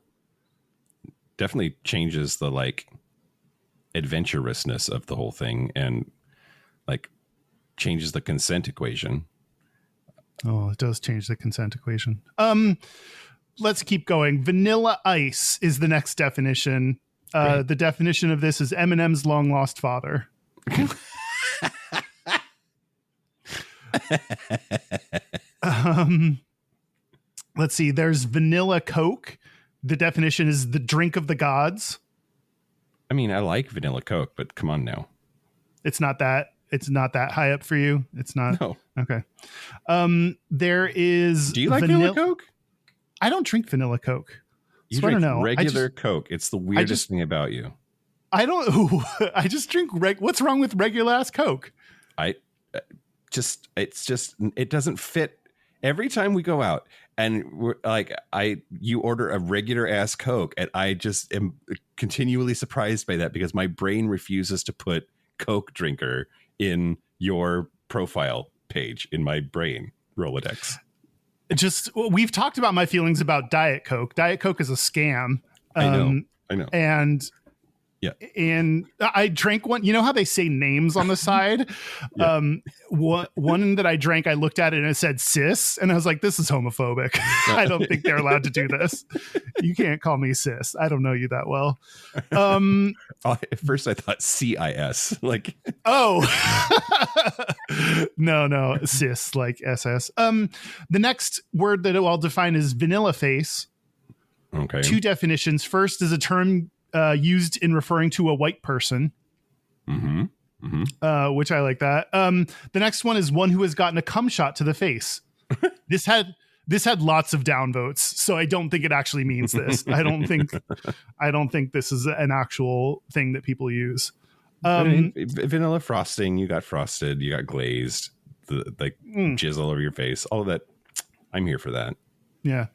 Definitely changes the like adventurousness of the whole thing and like changes the consent equation.
Oh, it does change the consent equation. Let's keep going. Vanilla ice is the next definition. The definition of this is Eminem's long lost father. Let's see. There's vanilla Coke. The definition is the drink of the gods.
I mean, I like vanilla Coke, but come on now.
It's not that high up for you. It's not.
No.
Okay. There is.
Do you like vanilla Coke?
I don't drink vanilla Coke.
You
so
drink
I don't know.
Regular Coke. It's the weirdest thing about you.
I don't. I just drink. What's wrong with regular ass Coke?
It doesn't fit. Every time we go out and we're like, you order a regular ass Coke, and I just am continually surprised by that because my brain refuses to put Coke drinker in your profile page in my brain Rolodex.
We've talked about my feelings about Diet Coke. Diet Coke is a scam.
I know.
And
yeah.
And I drank one. You know how they say names on the side?
Yeah.
One that I drank, I looked at it and it said cis. And I was like, this is homophobic. I don't think they're allowed to do this. You can't call me cis. I don't know you that well.
At first I thought CIS. Like,
oh, no, cis, like SS. The next word that I'll define is vanilla face.
Okay. 2
definitions. First is a term used in referring to a white person, which I like that. The next one is one who has gotten a cum shot to the face. This had lots of downvotes, so I don't think it actually means this. I don't think this is an actual thing that people use.
Vanilla frosting, you got frosted, you got glazed, jizz all over your face, all of that. I'm here for that.
Yeah.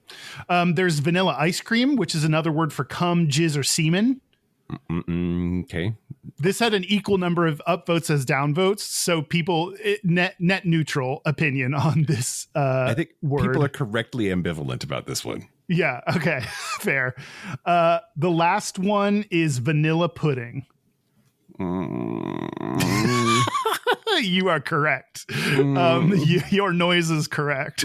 There's vanilla ice cream, which is another word for cum, jizz, or semen.
Okay.
This had an equal number of upvotes as downvotes, so people net neutral opinion on this.
I think
word.
People are correctly ambivalent about this one.
Yeah. Okay. Fair. The last one is vanilla pudding. You are correct. Your noise is correct.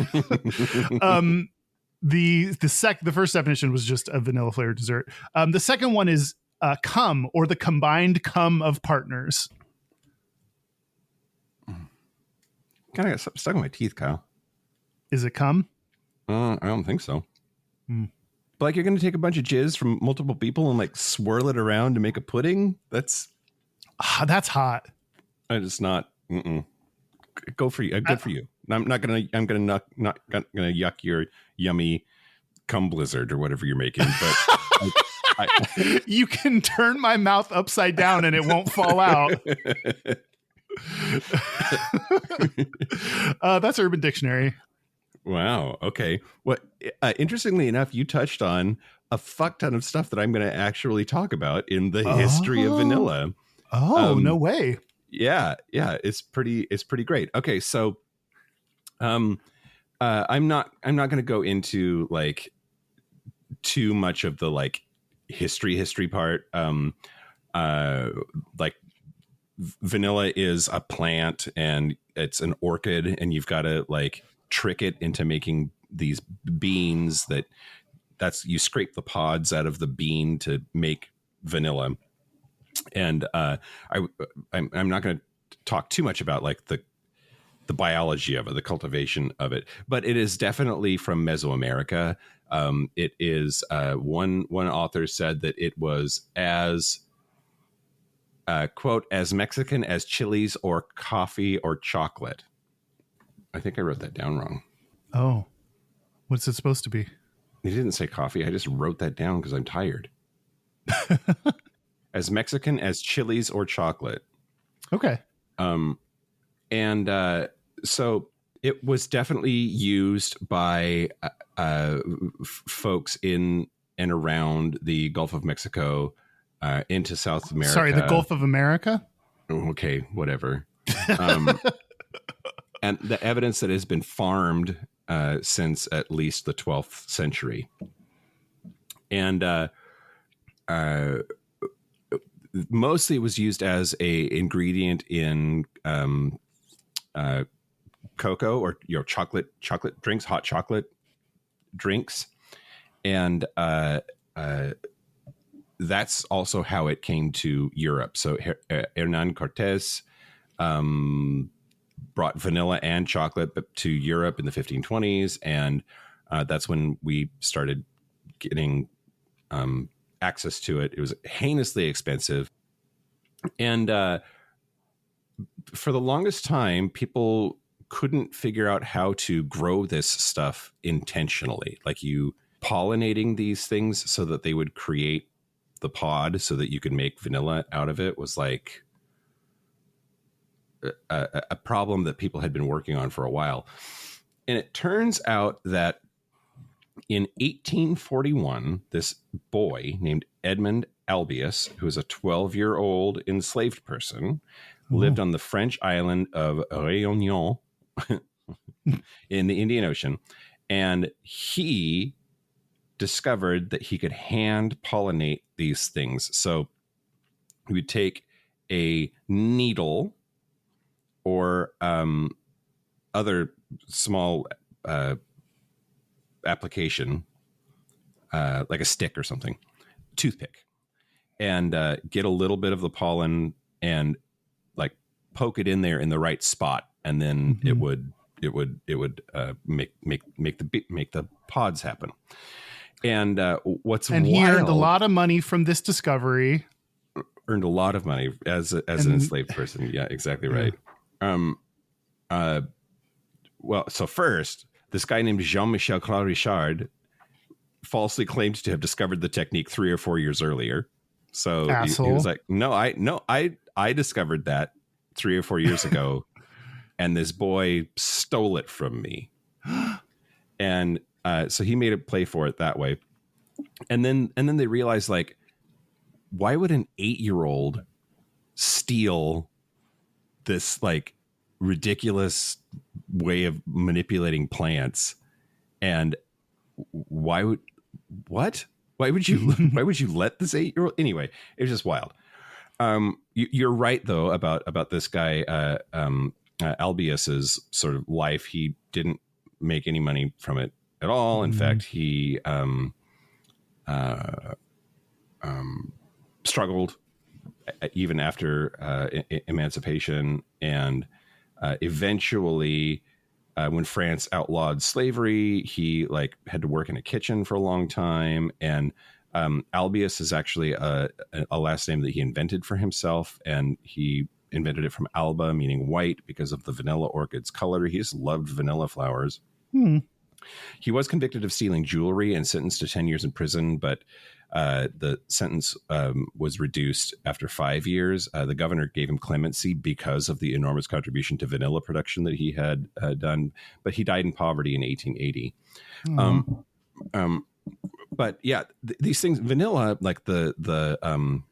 The first definition was just a vanilla flavored dessert. The second one is cum, or the combined cum of partners.
Kind of got stuck in my teeth, Kyle.
Is it cum?
I don't think so. But like, you're going to take a bunch of jizz from multiple people and like swirl it around to make a pudding. That's
hot.
It's not. Go for you. Good for you. I'm gonna yuck your yummy cum blizzard or whatever you're making. But
You can turn my mouth upside down and it won't fall out. That's Urban Dictionary.
Wow. Okay. What? Interestingly enough, you touched on a fuck ton of stuff that I'm going to actually talk about in the history of vanilla.
Oh, no way.
Yeah. It's pretty great. Okay. So, I'm not going to go into like too much of the like history part. Like vanilla is a plant and it's an orchid, and you've got to like trick it into making these beans that's you scrape the pods out of the bean to make vanilla. And I'm not going to talk too much about like the biology of it, the cultivation of it, but it is definitely from Mesoamerica. It is one author said that it was as quote, as Mexican as chilies or coffee or chocolate. I think I wrote that down wrong.
Oh, what's it supposed to be?
He didn't say coffee. I just wrote that down because I'm tired. As Mexican as chilies or chocolate.
Okay.
So it was definitely used by folks in and around the Gulf of Mexico, into South America.
Sorry, the Gulf of America?
Okay, whatever. And the evidence that has been farmed since at least the 12th century. And mostly it was used as a ingredient in cocoa or chocolate drinks, hot chocolate drinks. And that's also how it came to Europe. So Hernan Cortés brought vanilla and chocolate to Europe in the 1520s. And that's when we started getting access to it. It was heinously expensive. And for the longest time, people couldn't figure out how to grow this stuff intentionally. Like you pollinating these things so that they would create the pod so that you could make vanilla out of it was like a problem that people had been working on for a while. And it turns out that in 1841, this boy named Edmond Albius, who was a 12-year-old enslaved person, lived on the French island of Réunion in the Indian Ocean. And he discovered that he could hand pollinate these things. So he would take a needle or other small application, like a stick or something, toothpick, and get a little bit of the pollen and like poke it in there in the right spot, and then it would make the pods happen. And what's
and
wild,
he earned a lot of money from this discovery.
Earned a lot of money as an enslaved person. Yeah, exactly right. Well, so first, this guy named Jean-Michel Claude Richard falsely claimed to have discovered the technique 3 or 4 years earlier. So he was like, I discovered that 3 or 4 years ago, and this boy stole it from me. And so he made a play for it that way. And then they realized, like, why would an 8-year-old steal this like ridiculous way of manipulating plants? And why would you let this 8-year-old? Anyway, it was just wild. You're right though about this guy Albius's sort of life. He didn't make any money from it at all. In fact, he struggled even after emancipation, and eventually when France outlawed slavery, he like had to work in a kitchen for a long time. And Albius is actually a last name that he invented for himself, and he invented it from alba, meaning white, because of the vanilla orchid's color. He just loved vanilla flowers. He was convicted of stealing jewelry and sentenced to 10 years in prison, but The sentence was reduced after 5 years. The governor gave him clemency because of the enormous contribution to vanilla production that he had done. But he died in poverty in 1880. But yeah, these things, vanilla, like the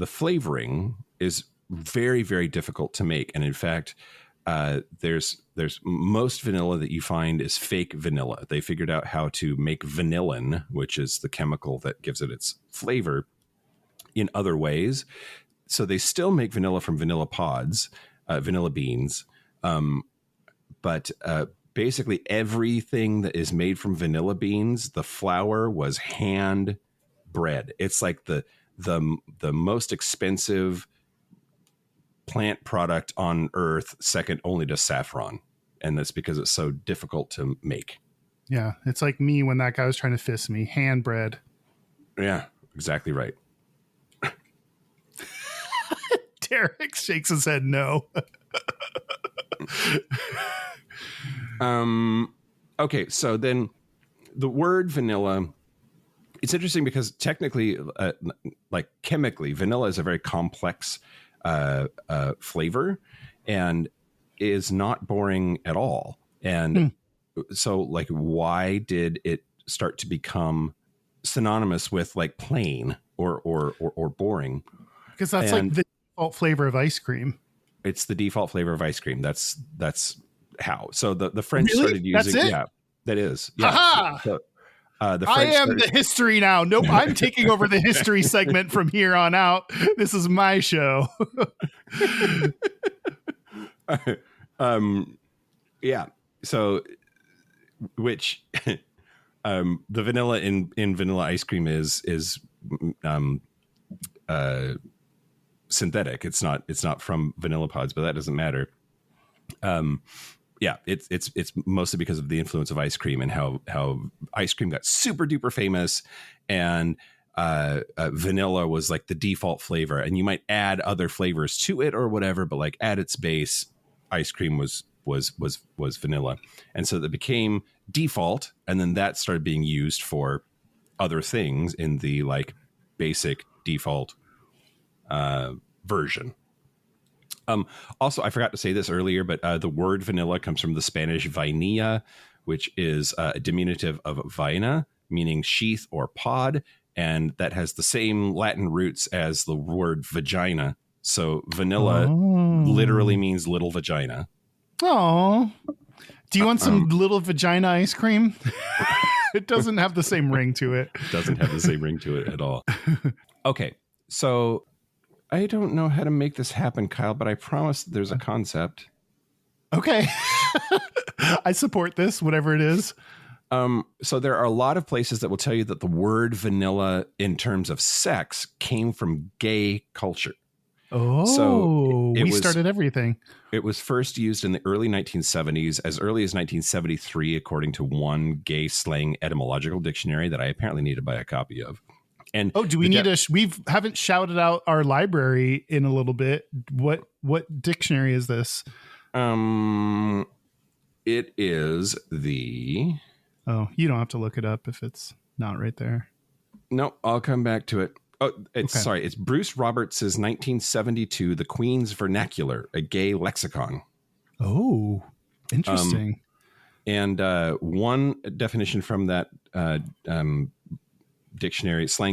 flavoring is very, very difficult to make. And in fact, there's most vanilla that you find is fake vanilla. They figured out how to make vanillin, which is the chemical that gives it its flavor, in other ways. So they still make vanilla from vanilla pods, vanilla beans. But basically everything that is made from vanilla beans, the flour was hand bred. It's like the most expensive plant product on earth, second only to saffron. And that's because it's so difficult to make.
Yeah. It's like me when that guy was trying to fist me, hand bread.
Yeah, exactly right.
Derek shakes his head no.
Okay, so then the word vanilla, it's interesting because technically, like chemically, vanilla is a very complex flavor and is not boring at all. And so, like, why did it start to become synonymous with like plain or boring?
Because that's like the default flavor of ice cream.
It's the default flavor of ice cream. That's how. So the French
really?
started using.
That's it?
Yeah, that is. Yeah.
Ha-ha!
So, the
I
French
am
started,
the history now. Nope, I'm taking over the history segment from here on out. This is my show.
Yeah. So, which the vanilla in vanilla ice cream is synthetic. It's not from vanilla pods, but that doesn't matter. Yeah, it's mostly because of the influence of ice cream and how ice cream got super duper famous, and vanilla was like the default flavor, and you might add other flavors to it or whatever, but like at its base, ice cream was vanilla, and so that became default, and then that started being used for other things in the like basic default version. Also, I forgot to say this earlier, but the word vanilla comes from the Spanish vainilla, which is a diminutive of vaina, meaning sheath or pod, and that has the same Latin roots as the word vagina. So vanilla literally means little vagina.
Oh, do you want some little vagina ice cream? It doesn't have the same ring to it.
Doesn't have the same ring to it at all. Okay, so I don't know how to make this happen, Kyle, but I promise there's a concept.
Okay. I support this, whatever it is.
So there are a lot of places that will tell you that the word vanilla in terms of sex came from gay culture.
Oh, so we started everything.
It was first used in the early 1970s, as early as 1973, according to one gay slang etymological dictionary that I apparently need to buy a copy of. And
do we need we haven't shouted out our library in a little bit. What dictionary is this?
It is the...
Oh, you don't have to look it up if it's not right there.
No, I'll come back to it. Oh, sorry. It's Bruce Roberts' 1972, The Queen's Vernacular, a gay lexicon.
Oh, interesting.
And one definition from that slang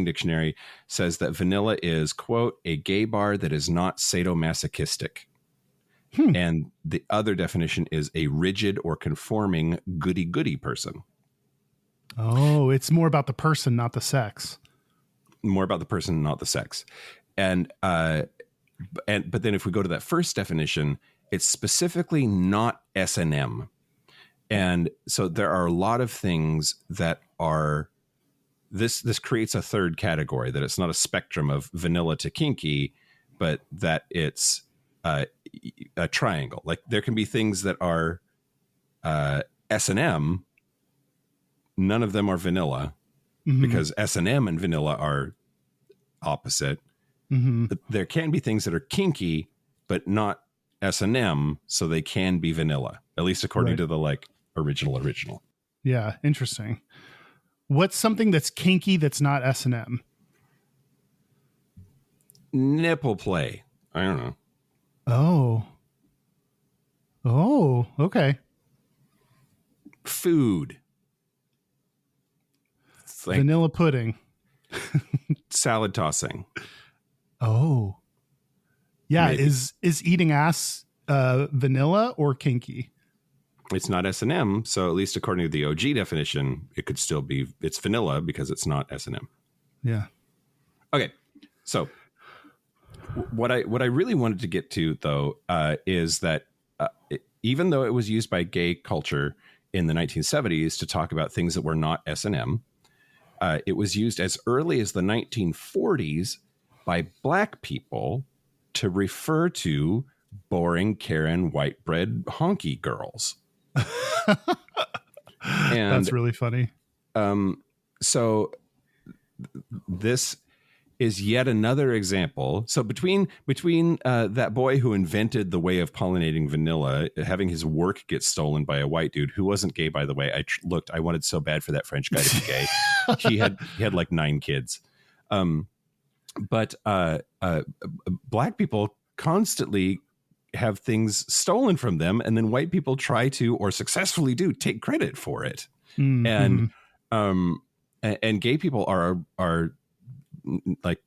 dictionary says that vanilla is, quote, a gay bar that is not sadomasochistic. And the other definition is a rigid or conforming goody-goody person.
Oh, it's more about the person, not the sex.
More about the person, not the sex. But then if we go to that first definition, it's specifically not S&M. And so there are a lot of things that are... This creates a third category, that it's not a spectrum of vanilla to kinky, but that it's a triangle. Like there can be things that are S&M. None of them are vanilla, because S&M and vanilla are opposite. But there can be things that are kinky, but not S&M, so they can be vanilla, at least according to the like original.
Yeah, interesting. What's something that's kinky that's not S&M?
Nipple play. I don't know.
Oh, okay.
Food. It's like
Vanilla pudding.
salad tossing.
Oh. Yeah,
Maybe.
is eating ass vanilla or kinky?
It's not S&M, so at least according to the OG definition, it could still be, it's vanilla because it's not S&M.
Yeah.
Okay, so what I really wanted to get to, though, is that even though it was used by gay culture in the 1970s to talk about things that were not S&M, it was used as early as the 1940s by black people to refer to boring Karen white bread honky girls. And
that's really funny.
So this is yet another example. So between that boy who invented the way of pollinating vanilla, having his work get stolen by a white dude who wasn't gay, by the way. I wanted so bad for that French guy to be gay. he had like 9 kids. But black people constantly have things stolen from them, and then white people try to, or successfully do, take credit for it.
Mm-hmm.
And gay people are like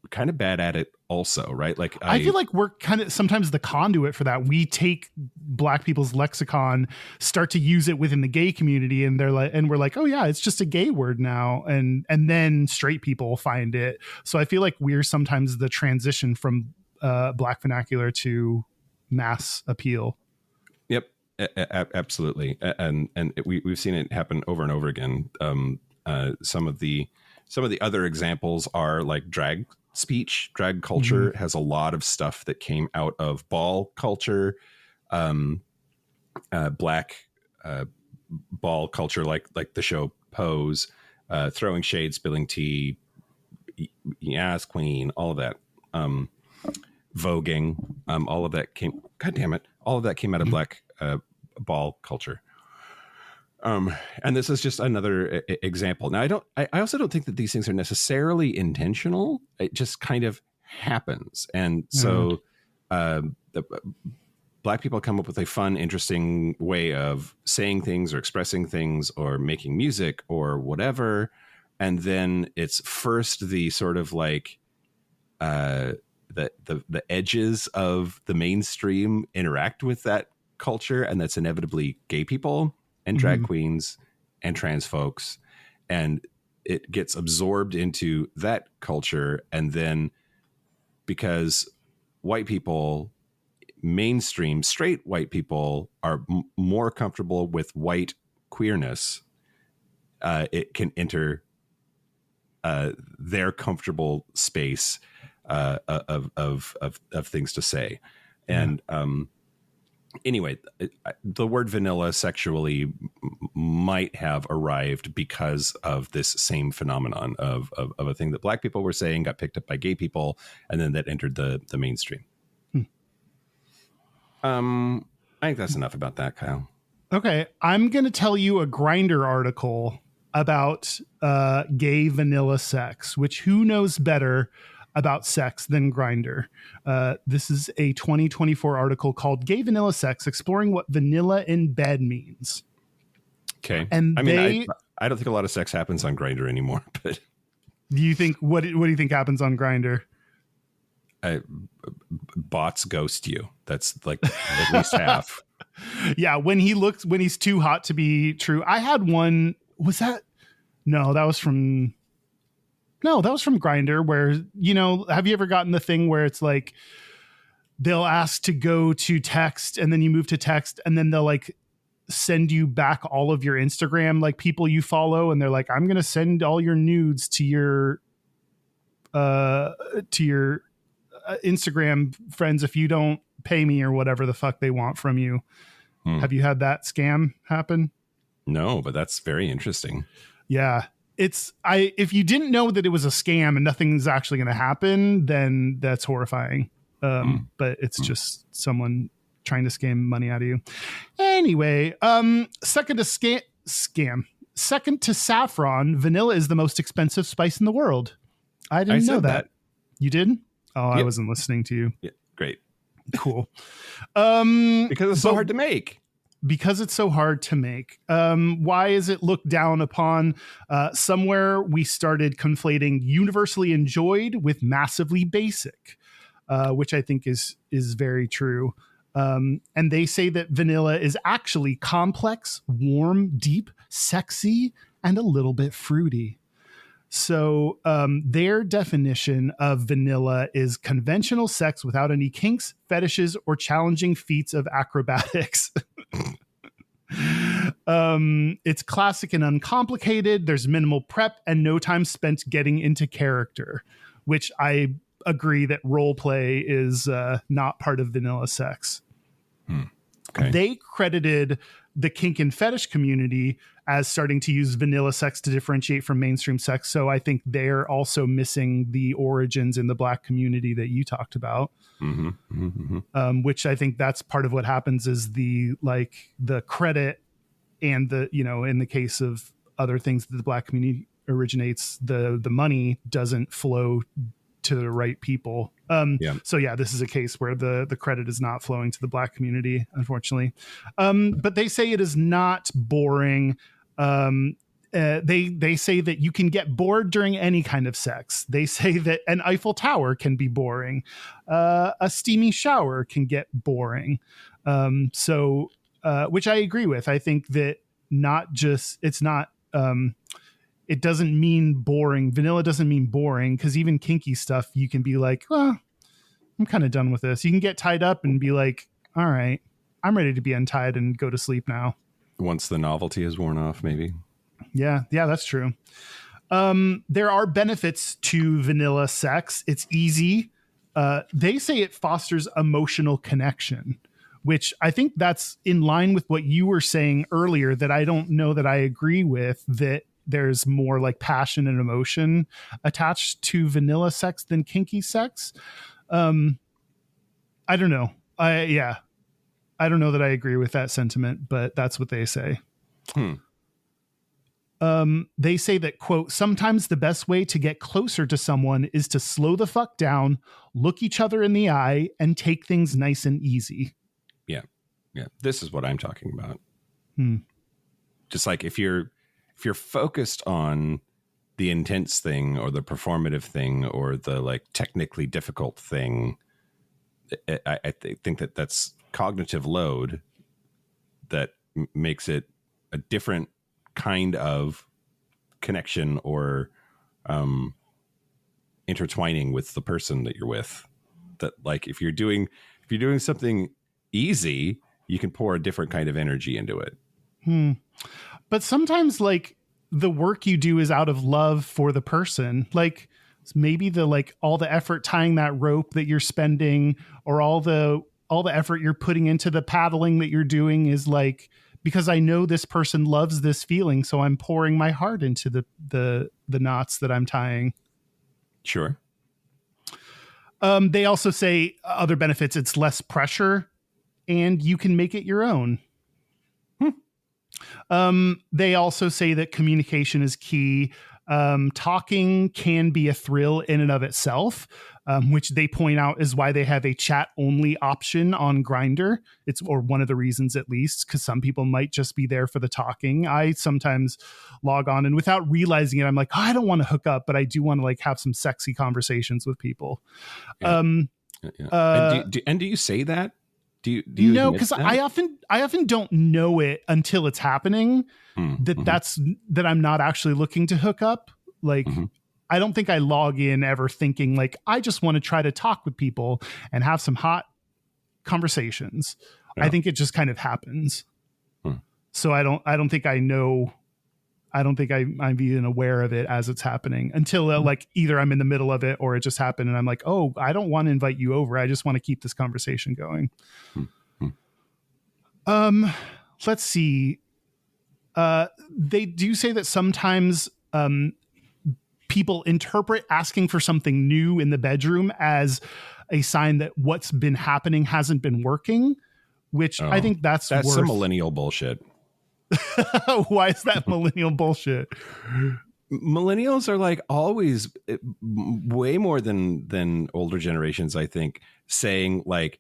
kind of bad at it also, right? Like
I feel like we're kind of sometimes the conduit for that. We take black people's lexicon, start to use it within the gay community, and we're like, oh yeah, it's just a gay word now, and then straight people find it. So I feel like we're sometimes the transition from black vernacular to mass appeal.
Yep, absolutely, and we've seen it happen over and over again. Some of the other examples are like drag speech. Drag culture has a lot of stuff that came out of ball culture, black ball culture, like the show Pose, throwing shade, spilling tea, yes, queen, all of that, voguing, all of that came. God damn it, all of that came out of black ball culture. And this is just another example. Now, I also don't think that these things are necessarily intentional. It just kind of happens. And so black people come up with a fun, interesting way of saying things or expressing things or making music or whatever. And then it's first the sort of like the edges of the mainstream interact with that culture. And that's inevitably gay people and drag queens and trans folks, and it gets absorbed into that culture. And then because white people, mainstream straight white people, are more comfortable with white queerness, it can enter their comfortable space of things to say. And anyway, the word vanilla sexually might have arrived because of this same phenomenon of a thing that black people were saying, got picked up by gay people, and then that entered the mainstream. I think that's enough about that, Kyle.
Okay, I'm going to tell you a Grindr article about gay vanilla sex, which who knows better about sex than Grindr. This is a 2024 article called Gay Vanilla Sex, Exploring What Vanilla in Bed Means.
Okay.
And
I mean, I don't think a lot of sex happens on Grindr anymore, but
do you think, what do you think happens on Grindr?
Bots ghost you. That's like at least half.
Yeah, when he's too hot to be true. I had one, that was from Grindr, where, have you ever gotten the thing where it's like they'll ask to go to text and then you move to text and then they'll like send you back all of your Instagram, like people you follow, and they're like, I'm going to send all your nudes to your Instagram friends if you don't pay me or whatever the fuck they want from you. Have you had that scam happen?
No, but that's very interesting.
Yeah. If you didn't know that it was a scam and nothing's actually going to happen, then that's horrifying. But it's just someone trying to scam money out of you. Anyway, second to scam. second to saffron, vanilla is the most expensive spice in the world. I didn't know that. You did? Oh, yep. I wasn't listening to you.
Yeah, great.
Cool.
Because it's so hard to make.
Because it's so hard to make. Why is it looked down upon? Somewhere we started conflating universally enjoyed with massively basic, which I think is very true. And they say that vanilla is actually complex, warm, deep, sexy, and a little bit fruity. So their definition of vanilla is conventional sex without any kinks, fetishes, or challenging feats of acrobatics. It's classic and uncomplicated. There's minimal prep and no time spent getting into character, which I agree that role play is not part of vanilla sex.
Okay.
They credited the kink and fetish community as starting to use vanilla sex to differentiate from mainstream sex. So I think they're also missing the origins in the Black community that you talked about. Which I think that's part of what happens is the credit and the, in the case of other things that the Black community originates, the money doesn't flow to the right people. So yeah, this is a case where the credit is not flowing to the Black community, unfortunately. But they say it is not boring. They say that you can get bored during any kind of sex. They say that an Eiffel Tower can be boring. A steamy shower can get boring. Which I agree with. I think that it doesn't mean boring. Vanilla doesn't mean boring, because even kinky stuff, you can be like, well, I'm kind of done with this. You can get tied up and be like, all right, I'm ready to be untied and go to sleep now.
Once the novelty is worn off, maybe.
Yeah, that's true. There are benefits to vanilla sex. It's easy. They say it fosters emotional connection, which I think that's in line with what you were saying earlier, that I don't know that I agree with, that there's more like passion and emotion attached to vanilla sex than kinky sex. I don't know. I don't know that I agree with that sentiment, but that's what they say. They say that, quote, sometimes the best way to get closer to someone is to slow the fuck down, look each other in the eye, and take things nice and easy.
Yeah. This is what I'm talking about. Just like if you're focused on the intense thing or the performative thing or the like technically difficult thing, I think that's cognitive load that makes it a different kind of connection or intertwining with the person that you're with. That like if you're doing something easy, you can pour a different kind of energy into it.
But sometimes like the work you do is out of love for the person. Like maybe all the effort tying that rope that you're spending, or all the effort you're putting into the paddling that you're doing is like, because I know this person loves this feeling, so I'm pouring my heart into the knots that I'm tying.
Sure.
They also say other benefits, it's less pressure and you can make it your own. They also say that communication is key. Talking can be a thrill in and of itself, which they point out is why they have a chat only option on Grindr. Or one of the reasons, at least, because some people might just be there for the talking. I sometimes log on and without realizing it, I'm like, oh, I don't want to hook up, but I do want to like have some sexy conversations with people.
Yeah. And do you say that? Do you
no, because I often don't know it until it's happening. That I'm not actually looking to hook up. Like, I don't think I log in ever thinking like, I just want to try to talk with people and have some hot conversations. Yeah. I think it just kind of happens. So I don't think I know. I don't think I'm even aware of it as it's happening until like either I'm in the middle of it or it just happened and I'm like, oh, I don't want to invite you over. I just want to keep this conversation going. Let's see. They do say that sometimes people interpret asking for something new in the bedroom as a sign that what's been happening hasn't been working, which I think that's
some millennial bullshit.
Why is that millennial bullshit?
Millennials are like always way more than older generations, I think, saying like,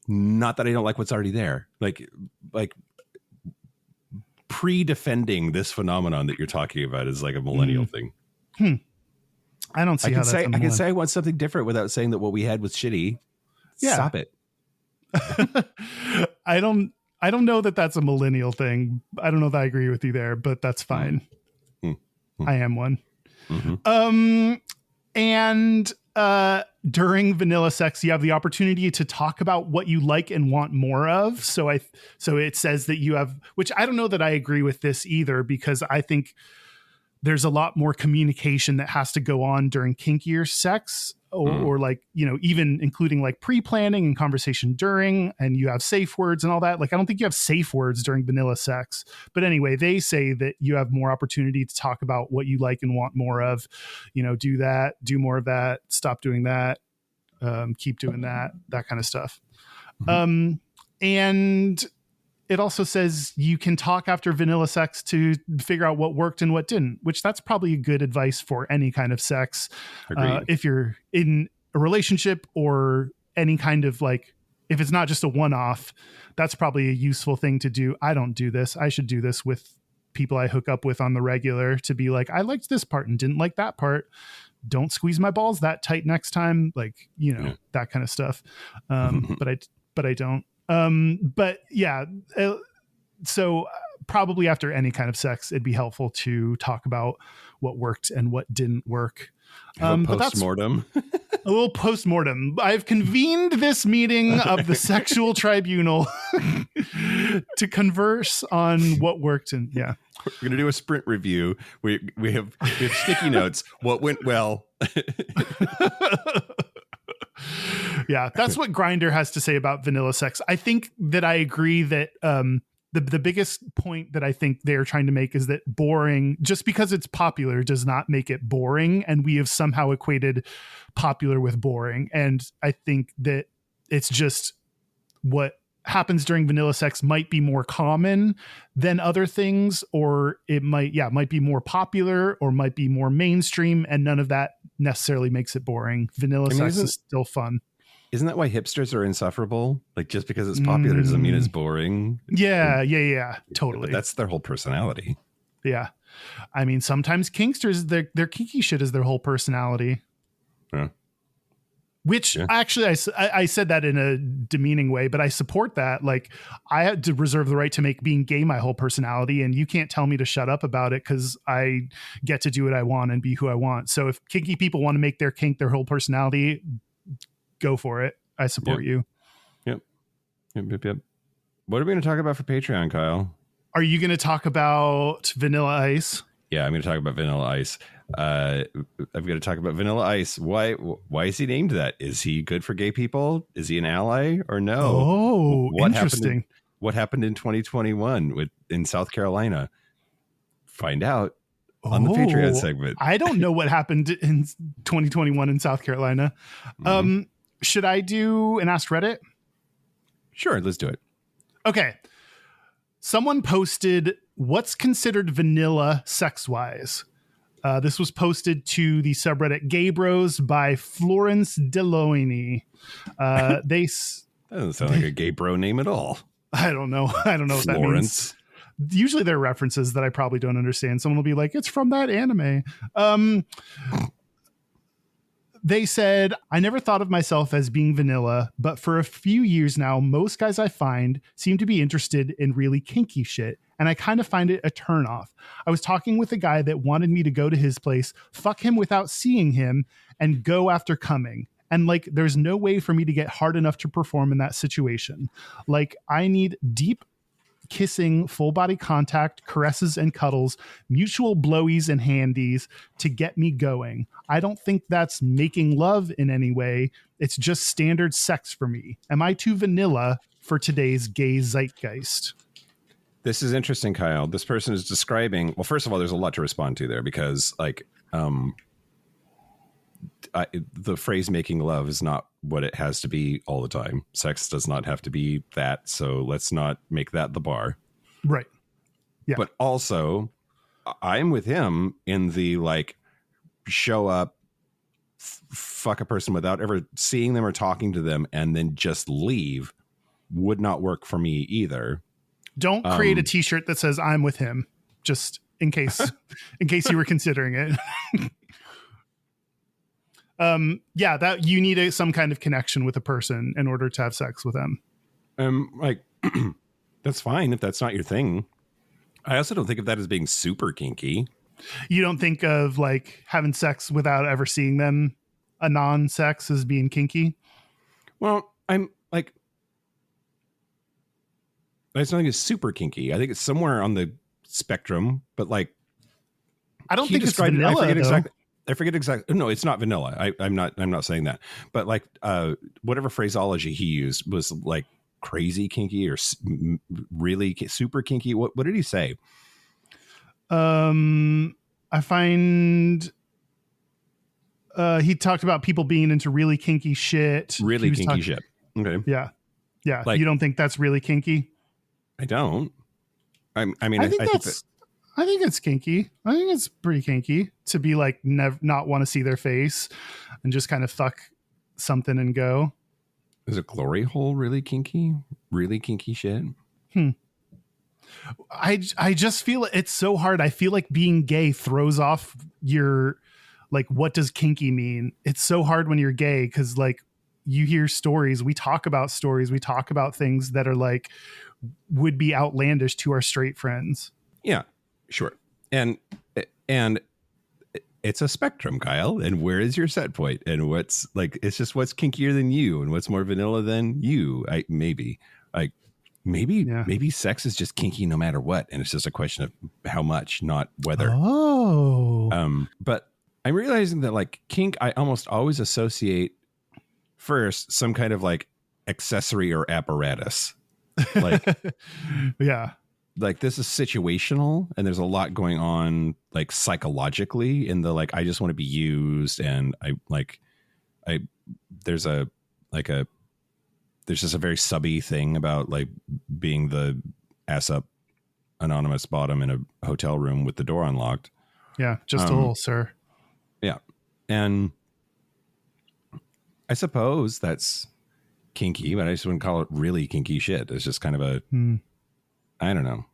not that I don't like what's already there. Like pre-defending this phenomenon that you're talking about is like a millennial thing.
I don't see how that's
I can say I want something different without saying that what we had was shitty.
Yeah.
Stop it.
I don't know that that's a millennial thing. I don't know if I agree with you there, but that's fine. I am one. And during vanilla sex, you have the opportunity to talk about what you like and want more of. So it says that you have, which I don't know that I agree with this either, because I think there's a lot more communication that has to go on during kinkier sex, or like, you know, even including like pre-planning and conversation during, and you have safe words and all that. Like, I don't think you have safe words during vanilla sex, but anyway, they say that you have more opportunity to talk about what you like and want more of, you know, do that, do more of that, stop doing that, keep doing that kind of stuff. And it also says you can talk after vanilla sex to figure out what worked and what didn't, which that's probably good advice for any kind of sex. If you're in a relationship or any kind of like, if it's not just a one-off, that's probably a useful thing to do. I don't do this. I should do this with people I hook up with on the regular, to be like, I liked this part and didn't like that part. Don't squeeze my balls that tight next time. Like, you know, that kind of stuff. But I don't. But yeah, so probably after any kind of sex, it'd be helpful to talk about what worked and what didn't work. But that's
post-mortem.
A little post-mortem. I've convened this meeting of the sexual tribunal to converse on what worked. And yeah,
we're going to do a sprint review. We have sticky notes. What went well?
Yeah, that's what Grindr has to say about vanilla sex. I think that I agree that the biggest point that I think they're trying to make is that boring, just because it's popular, does not make it boring. And we have somehow equated popular with boring. And I think that it's just what happens during vanilla sex might be more common than other things, or it might be more popular or might be more mainstream. And none of that necessarily makes it boring. Vanilla sex is still fun.
Isn't that why hipsters are insufferable? Like, just because it's popular doesn't mean it's boring.
Yeah, totally.
But that's their whole personality.
Yeah. I mean, sometimes kinksters, their kinky shit is their whole personality.
Yeah.
Which actually, I said that in a demeaning way, but I support that. Like, I had to reserve the right to make being gay my whole personality, and you can't tell me to shut up about it, because I get to do what I want and be who I want. So if kinky people want to make their kink their whole personality, go for it. I support you. Yep.
What are we going to talk about for Patreon, Kyle?
Are you going to talk about Vanilla Ice?
Yeah, I'm going to talk about Vanilla Ice. I'm going to talk about Vanilla Ice. Why is he named that? Is he good for gay people? Is he an ally or no?
Oh, interesting.
What happened in 2021 in South Carolina? Find out on the Patreon segment.
I don't know what happened in 2021 in South Carolina. Should I do an Ask Reddit?
Sure, let's do it.
Okay. Someone posted what's considered vanilla sex-wise. This was posted to the subreddit Gay Bros by Florence Deloigne. That
doesn't sound like a gay bro name at all.
I don't know. I don't know what that means. Usually there are references that I probably don't understand. Someone will be like, it's from that anime. They said, I never thought of myself as being vanilla, but for a few years now, most guys I find seem to be interested in really kinky shit, and I kind of find it a turnoff. I was talking with a guy that wanted me to go to his place, fuck him without seeing him, and go after coming. And like, there's no way for me to get hard enough to perform in that situation. Like, I need deep kissing, full body contact, caresses and cuddles, mutual blowies and handies to get me going. I don't think that's making love in any way. It's just standard sex for me. Am I too vanilla for today's gay zeitgeist?
This is interesting, Kyle. This person is describing, well, first of all, there's a lot to respond to there, because like, the phrase making love is not what it has to be all the time. Sex does not have to be that. So let's not make that the bar.
Right. Yeah.
But also, I'm with him in the like show up, fuck a person without ever seeing them or talking to them, and then just leave would not work for me either.
Don't create a t-shirt that says I'm with him, just in case you were considering it. Yeah, that you need some kind of connection with a person in order to have sex with them.
Like that's fine if that's not your thing. I also don't think of that as being super kinky.
You don't think of like having sex without ever seeing them, a non-sex, as being kinky?
Well, I'm like, I just don't think it's super kinky. I think it's somewhere on the spectrum, but like,
I don't think it's vanilla.
I forget exactly. No, it's not vanilla. I'm not saying that. But like, whatever phraseology he used was like crazy kinky or really super kinky. What did he say?
I find he talked about people being into really kinky shit.
Really kinky shit. Okay.
Yeah. Yeah.
Like,
you don't think that's really kinky?
I don't. I mean,
I think it's kinky. I think it's pretty kinky to be like not want to see their face and just kind of fuck something and go.
Is a glory hole really kinky? Really kinky shit?
I just feel it's so hard. I feel like being gay throws off your, like, what does kinky mean? It's so hard when you're gay because like you hear stories, we talk about things that are like would be outlandish to our straight friends.
Yeah, sure. And it's a spectrum, Kyle. And where is your set point? And what's like, it's just what's kinkier than you and what's more vanilla than you. Maybe sex is just kinky no matter what. And it's just a question of how much, not whether.
Oh.
But I'm realizing that like kink, I almost always associate first some kind of like accessory or apparatus. Like,
yeah.
Like this is situational and there's a lot going on like psychologically in the like I just want to be used and there's just a very subby thing about like being the ass up anonymous bottom in a hotel room with the door unlocked.
Yeah, just a little, sir.
Yeah. And I suppose that's kinky, but I just wouldn't call it really kinky shit. It's just kind of a I don't know.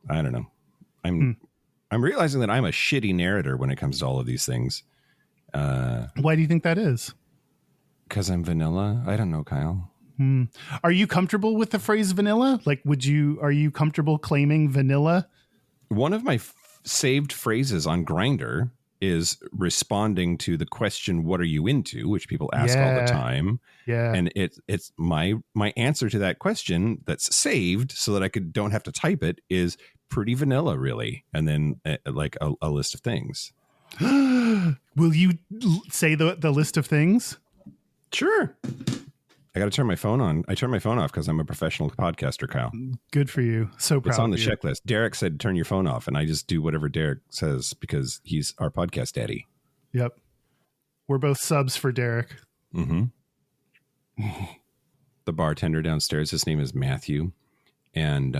I'm realizing that I'm a shitty narrator when it comes to all of these things.
Why do you think that is?
Because I'm vanilla. I don't know, Kyle.
Are you comfortable with the phrase vanilla? Like, are you comfortable claiming vanilla?
One of my saved phrases on Grindr is responding to the question, what are you into? Which people ask all the time.
Yeah.
And it's my answer to that question that's saved so that I don't have to type it is pretty vanilla, really. And then like a list of things.
Will you say the list of things?
Sure. I got to turn my phone on. I turn my phone off because I'm a professional podcaster, Kyle.
Good for you. So proud.
It's on the checklist. Derek said, turn your phone off. And I just do whatever Derek says because he's our podcast daddy.
Yep. We're both subs for Derek.
Mm-hmm. The bartender downstairs, his name is Matthew. And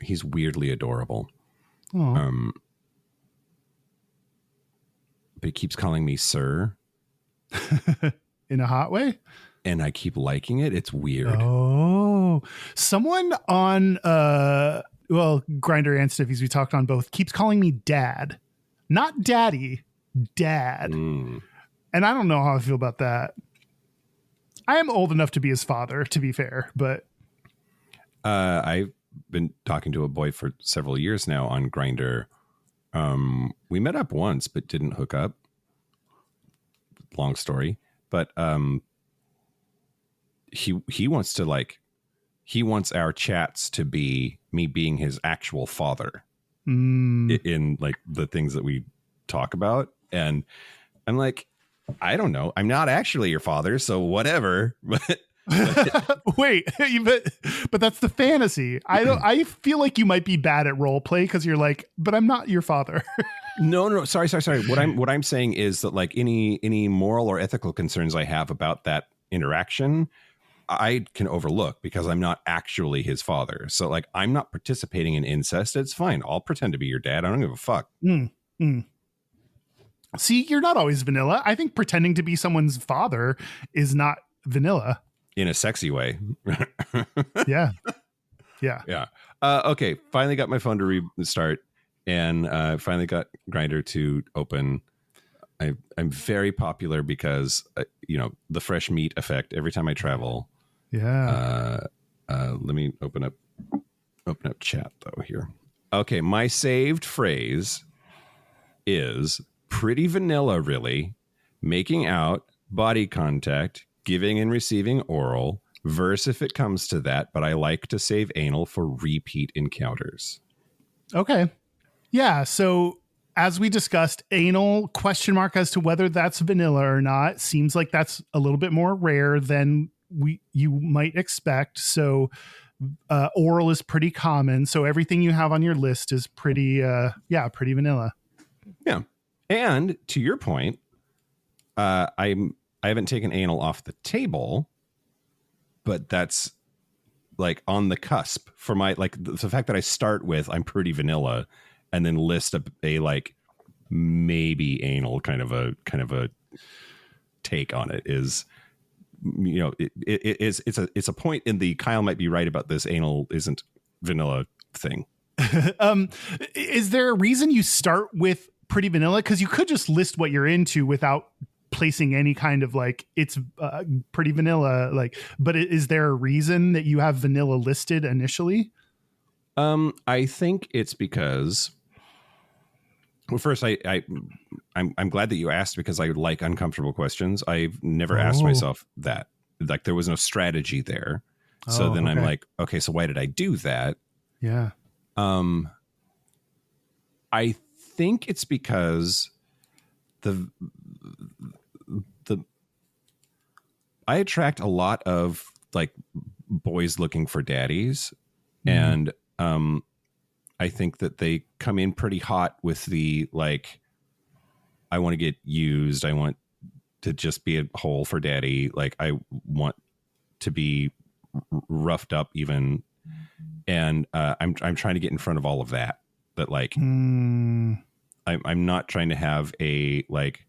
he's weirdly adorable. But he keeps calling me sir.
In a hot way?
And I keep liking it. It's weird.
Oh, someone on, Grindr and Stiffies, we talked on both, keeps calling me dad. Not daddy, dad. And I don't know how I feel about that. I am old enough to be his father, to be fair, but.
I've been talking to a boy for several years now on Grindr. We met up once, but didn't hook up. Long story. But he wants to he wants our chats to be me being his actual father in like the things that we talk about. And I'm like, I don't know. I'm not actually your father, so whatever. But
wait, but that's the fantasy. I feel like you might be bad at role play because you're like, but I'm not your father.
No. Sorry. What I'm saying is that like any moral or ethical concerns I have about that interaction I can overlook because I'm not actually his father. So like, I'm not participating in incest. It's fine. I'll pretend to be your dad. I don't give a fuck.
See, you're not always vanilla. I think pretending to be someone's father is not vanilla.
In a sexy way.
Yeah.
Okay. Finally got my phone to restart, and finally got Grindr to open. I'm very popular because, the fresh meat effect every time I travel.
Yeah.
Let me open up chat though here. Okay. My saved phrase is pretty vanilla, really. Making out, body contact, giving and receiving oral, verse if it comes to that, but I like to save anal for repeat encounters.
Okay. Yeah. So as we discussed, anal question mark as to whether that's vanilla or not. Seems like that's a little bit more rare than you might expect. So oral is pretty common. So everything you have on your list is pretty vanilla.
Yeah. And to your point, I haven't taken anal off the table, but that's like on the cusp for my, like the fact that I start with, I'm pretty vanilla, and then list a like maybe anal kind of a take on it is, it's a point in the Kyle might be right about this anal isn't vanilla thing.
Is there a reason you start with pretty vanilla? Because you could just list what you're into without placing any kind of like it's pretty vanilla, like, but is there a reason that you have vanilla listed initially?
I think it's because, well, first I'm glad that you asked, because I like uncomfortable questions. I've never asked myself that. Like, there was no strategy there. So then I'm like, okay, so why did I do that?
Yeah.
I think it's because I attract a lot of like boys looking for daddies, and I think that they come in pretty hot with the like, I want to get used, I want to just be a hole for daddy, like I want to be roughed up even, and I'm trying to get in front of all of that. But like, I'm not trying to have a like.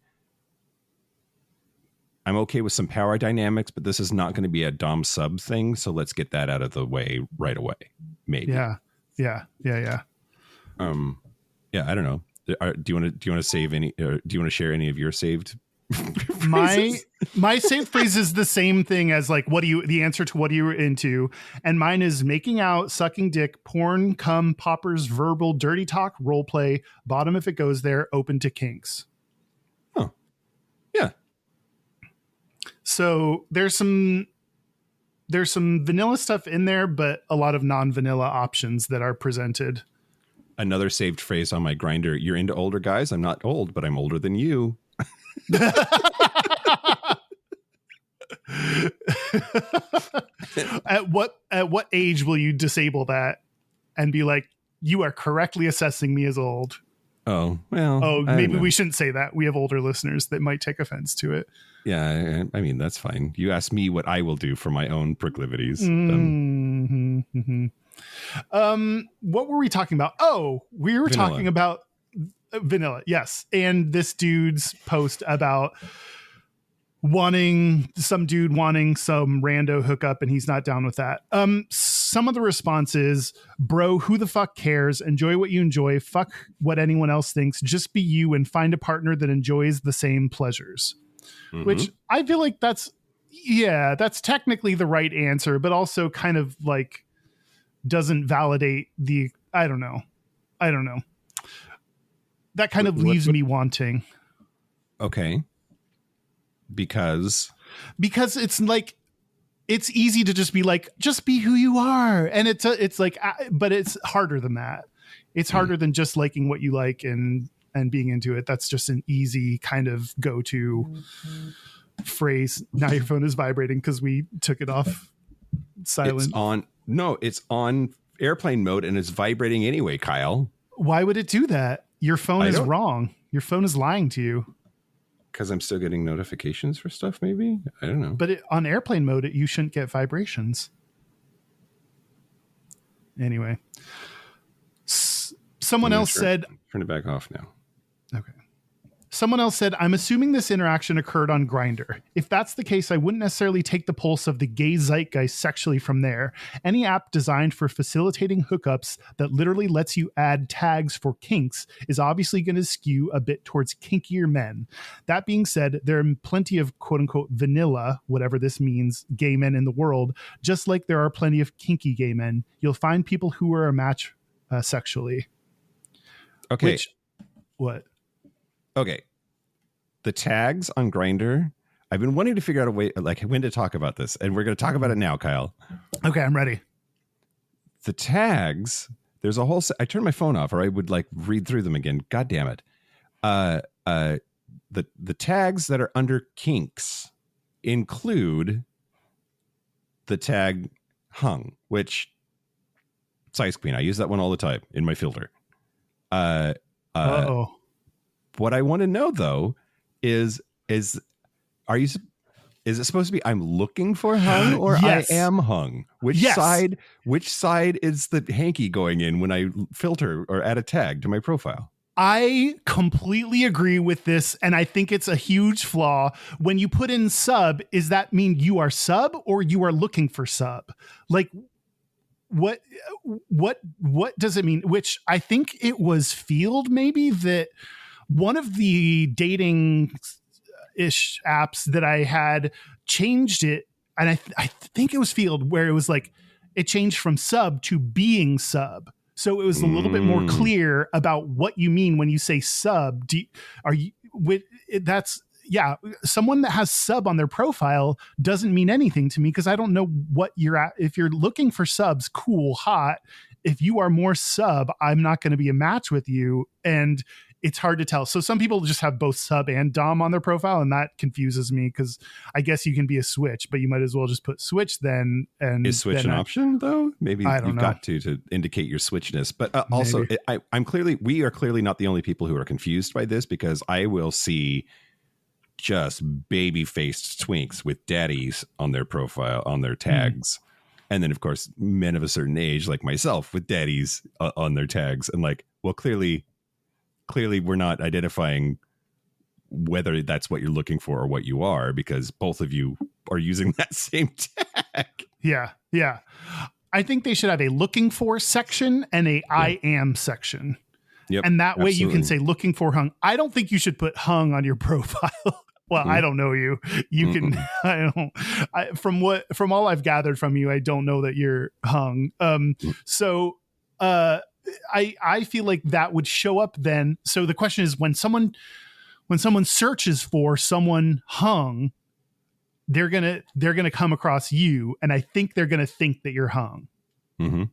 I'm okay with some power dynamics, but this is not going to be a dom sub thing. So let's get that out of the way right away. Maybe.
Yeah.
Yeah. I don't know. Do you want to save any? Do you want to share any of your saved?
my saved phrase is the same thing as like, the answer to what are you into? And mine is making out, sucking dick, porn, cum, poppers, verbal, dirty talk, role play, bottom if it goes there, open to kinks.
Oh, yeah.
So there's some vanilla stuff in there, but a lot of non-vanilla options that are presented.
Another saved phrase on my Grindr: you're into older guys. I'm not old, but I'm older than you.
At what age will you disable that and be like, you are correctly assessing me as old?
Oh, well.
Oh, maybe we shouldn't say that. We have older listeners that might take offense to it.
Yeah, I mean, that's fine. You ask me what I will do for my own proclivities.
What were we talking about? Oh, we were
vanilla.
talking about vanilla. Yes. And this dude's post about wanting some rando hookup, and he's not down with that. Some of the responses, bro, who the fuck cares? Enjoy what you enjoy. Fuck what anyone else thinks. Just be you and find a partner that enjoys the same pleasures. Mm-hmm. Which I feel like that's technically the right answer, but also kind of like doesn't validate the, I don't know. That kind of leaves me wanting.
Okay. Because
it's like, it's easy to just be like, just be who you are. And it's like, but it's harder than that. It's harder than just liking what you like and being into it. That's just an easy kind of go-to phrase. Now your phone is vibrating because we took it off silent.
It's on airplane mode and it's vibrating anyway, Kyle.
Why would it do that? Your phone is wrong. Your phone is lying to you.
because I'm still getting notifications for stuff, maybe? I don't know.
But on airplane mode, you shouldn't get vibrations. Anyway. Someone else said...
Turn it back off now.
Okay. Someone else said, I'm assuming this interaction occurred on Grindr. If that's the case, I wouldn't necessarily take the pulse of the gay zeitgeist sexually from there. Any app designed for facilitating hookups that literally lets you add tags for kinks is obviously going to skew a bit towards kinkier men. That being said, there are plenty of quote unquote vanilla, whatever this means, gay men in the world, just like there are plenty of kinky gay men. You'll find people who are a match sexually.
Okay.
What?
Okay. The tags on Grindr, I've been wanting to figure out a way, like when to talk about this. And we're going to talk about it now, Kyle.
Okay, I'm ready.
The tags, there's a whole, I turned my phone off or I would like read through them again. God damn it. The tags that are under kinks include the tag hung, which size queen. I use that one all the time in my filter. What I want to know though is it supposed to be I'm looking for hung or
yes.
I am hung? Which side is the hanky going in when I filter or add a tag to my profile?
I completely agree with this, and I think it's a huge flaw. When you put in sub, does that mean you are sub or you are looking for sub? Like what does it mean? Which I think it was Field maybe that one of the dating ish apps that I had changed it. And I think it was Field where it was like, it changed from sub to being sub. So it was a little bit more clear about what you mean when you say sub. Someone that has sub on their profile doesn't mean anything to me because I don't know what you're at. If you're looking for subs, cool, hot. If you are more sub, I'm not going to be a match with you. And it's hard to tell. So some people just have both sub and dom on their profile, and that confuses me because I guess you can be a switch, but you might as well just put switch then. And
is switch an option though? Maybe you've got to indicate your switchness. But also, we are clearly not the only people who are confused by this because I will see just baby-faced twinks with daddies on their profile, on their tags. And then, of course, men of a certain age like myself with daddies on their tags. And like, well, clearly we're not identifying whether that's what you're looking for or what you are because both of you are using that same tag.
Yeah. Yeah. I think they should have a looking for section and a I am section.
Yep,
and that way
absolutely.
You can say looking for hung. I don't think you should put hung on your profile. Well, I don't know you. You can. From all I've gathered from you, I don't know that you're hung. So I feel like that would show up then. So the question is, when someone searches for someone hung, they're gonna come across you, and I think they're gonna think that you're hung.
Mm-hmm.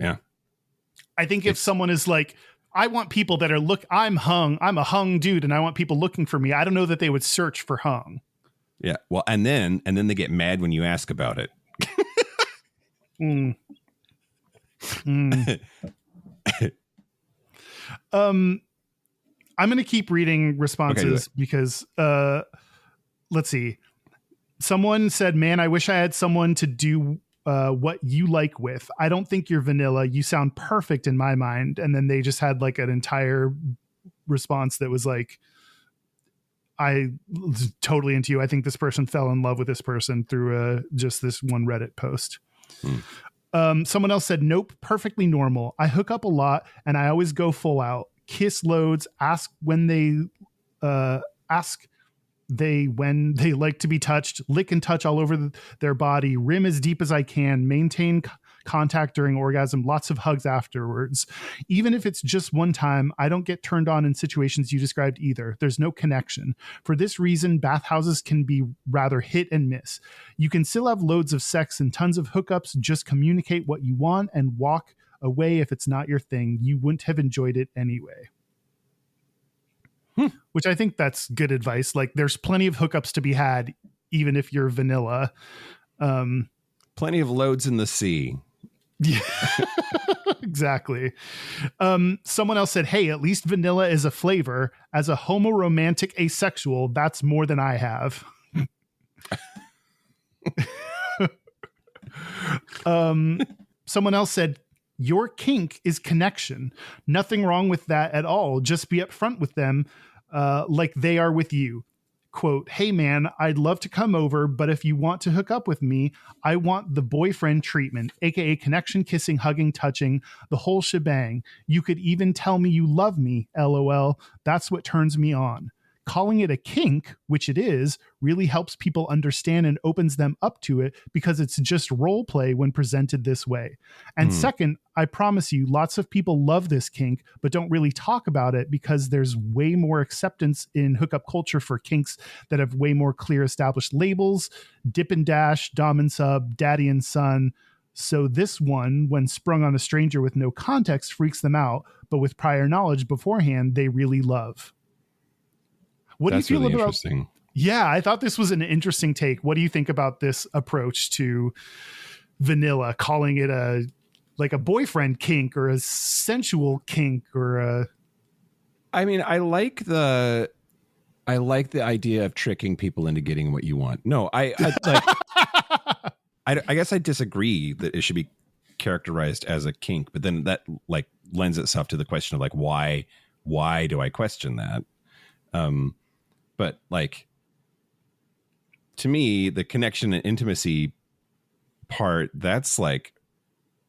Yeah.
I think if someone is like, I want people that are I'm hung, I'm a hung dude, and I want people looking for me, I don't know that they would search for hung.
Yeah. Well, and then they get mad when you ask about it.
I'm going to keep reading responses because let's see. Someone said, man, I wish I had someone to do what you like with. I don't think you're vanilla. You sound perfect in my mind. And then they just had like an entire response that was like, I was totally into you. I think this person fell in love with this person through just this one Reddit post. Someone else said, nope, perfectly normal. I hook up a lot and I always go full out. Kiss loads, ask when they like to be touched, lick and touch all over their body, rim as deep as I can, maintain contact during orgasm, lots of hugs afterwards. Even if it's just one time, I don't get turned on in situations you described either. There's no connection. For this reason, bathhouses can be rather hit and miss. You can still have loads of sex and tons of hookups, just communicate what you want and walk away if it's not your thing. You wouldn't have enjoyed it anyway. Which I think that's good advice. Like there's plenty of hookups to be had, even if you're vanilla.
Plenty of loads in the sea.
Yeah. Exactly. Someone else said, hey, at least vanilla is a flavor. As a homoromantic asexual, that's more than I have. Someone else said, your kink is connection. Nothing wrong with that at all. Just be upfront with them like they are with you. Quote, hey man, I'd love to come over, but if you want to hook up with me, I want the boyfriend treatment, aka connection, kissing, hugging, touching, the whole shebang. You could even tell me you love me, LOL. That's what turns me on. Calling it a kink, which it is, really helps people understand and opens them up to it because it's just role play when presented this way. And second, I promise you, lots of people love this kink, but don't really talk about it because there's way more acceptance in hookup culture for kinks that have way more clear established labels, dip and dash, dom and sub, daddy and son. So this one, when sprung on a stranger with no context, freaks them out, but with prior knowledge beforehand, they really love. What
That's
do you feel
really
about?
interesting.
Yeah, I thought this was an interesting take. What do you think about this approach to vanilla, calling it a boyfriend kink or a sensual kink or a?
I mean, I like the idea of tricking people into getting what you want. No, I like. I guess I disagree that it should be characterized as a kink, but then that like lends itself to the question of like why do I question that? But like, to me, the connection and intimacy part, that's like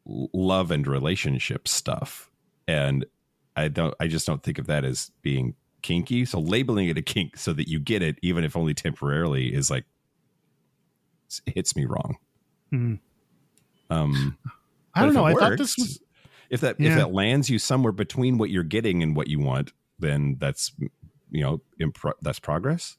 love and relationship stuff. And I just don't think of that as being kinky. So labeling it a kink so that you get it, even if only temporarily, is like, hits me wrong.
I don't know. I thought this was,
if that lands you somewhere between what you're getting and what you want, then that's, that's progress.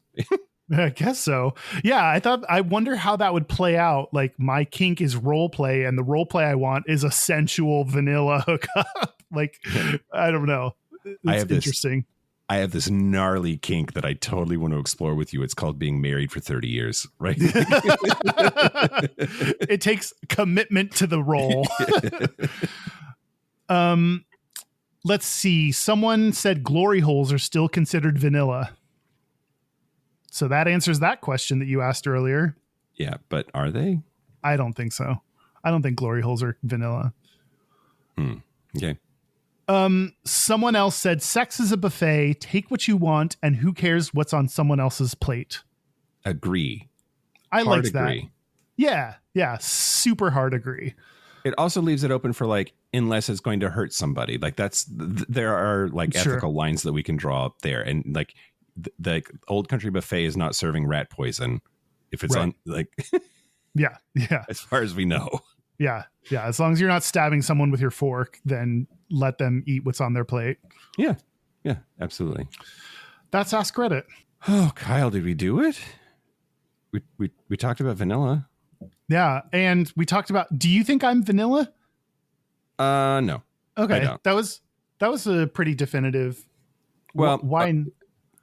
I guess so. Yeah, I wonder how that would play out. Like my kink is role play and the role play I want is a sensual vanilla hookup. Like, I don't know. It's interesting.
I have this gnarly kink that I totally want to explore with you. It's called being married for 30 years, right?
It takes commitment to the role. Let's see. Someone said glory holes are still considered vanilla. So that answers that question that you asked earlier.
Yeah, but are they?
I don't think so. I don't think glory holes are vanilla.
Okay.
Someone else said sex is a buffet. Take what you want, and who cares what's on someone else's plate?
Agree.
I like that. Yeah. Super hard agree.
It also leaves it open for like, unless it's going to hurt somebody. Like there are like ethical lines that we can draw up there. And like the old country buffet is not serving rat poison if it's on like,
yeah.
As far as we know.
Yeah. As long as you're not stabbing someone with your fork, then let them eat what's on their plate.
Yeah, absolutely.
That's Ask Reddit.
Oh, Kyle, did we do it? We talked about vanilla.
Yeah, and we talked about. Do you think I'm vanilla?
No.
Okay,
I don't.
that was a pretty definitive.
Well,
why?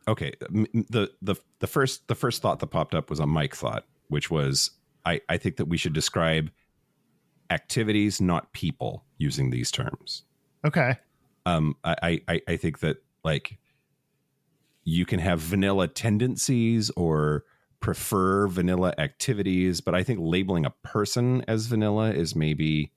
Okay, the first thought that popped up was a Mike thought, which was I think that we should describe activities, not people, using these terms.
Okay.
I think that like you can have vanilla tendencies or prefer vanilla activities, but I think labeling a person as vanilla is maybe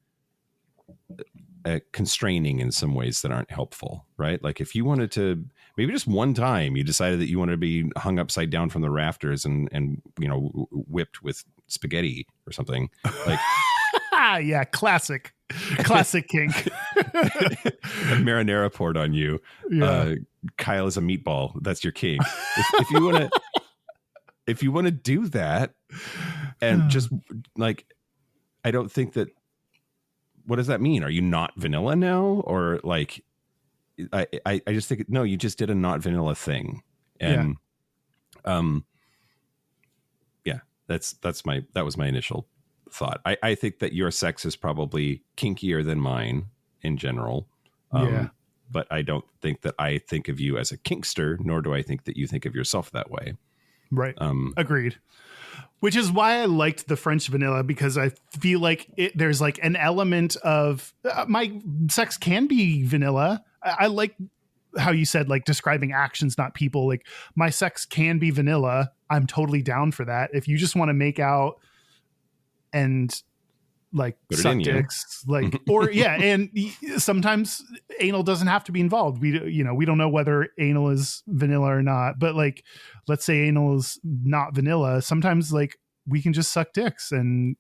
constraining in some ways that aren't helpful, right? Like if you wanted to, maybe just one time you decided that you wanted to be hung upside down from the rafters and whipped with spaghetti or something like.
Yeah, classic kink.
Marinara poured on you. Yeah. Kyle is a meatball. That's your king. If you want to do that, and just like, I don't think that. What does that mean? Are you not vanilla now, or like? I just think no. You just did a not vanilla thing, and that was my initial thought. I think that your sex is probably kinkier than mine in general. But I don't think that I think of you as a kinkster, nor do I think that you think of yourself that way.
Right. Agreed. Which is why I liked the French vanilla, because I feel like there's like an element of my sex can be vanilla. I like how you said, like, describing actions, not people. Like, my sex can be vanilla. I'm totally down for that. If you just want to make out and like suck dicks, like, or yeah, and sometimes anal doesn't have to be involved. We don't know whether anal is vanilla or not, but like, let's say anal is not vanilla. Sometimes like we can just suck dicks and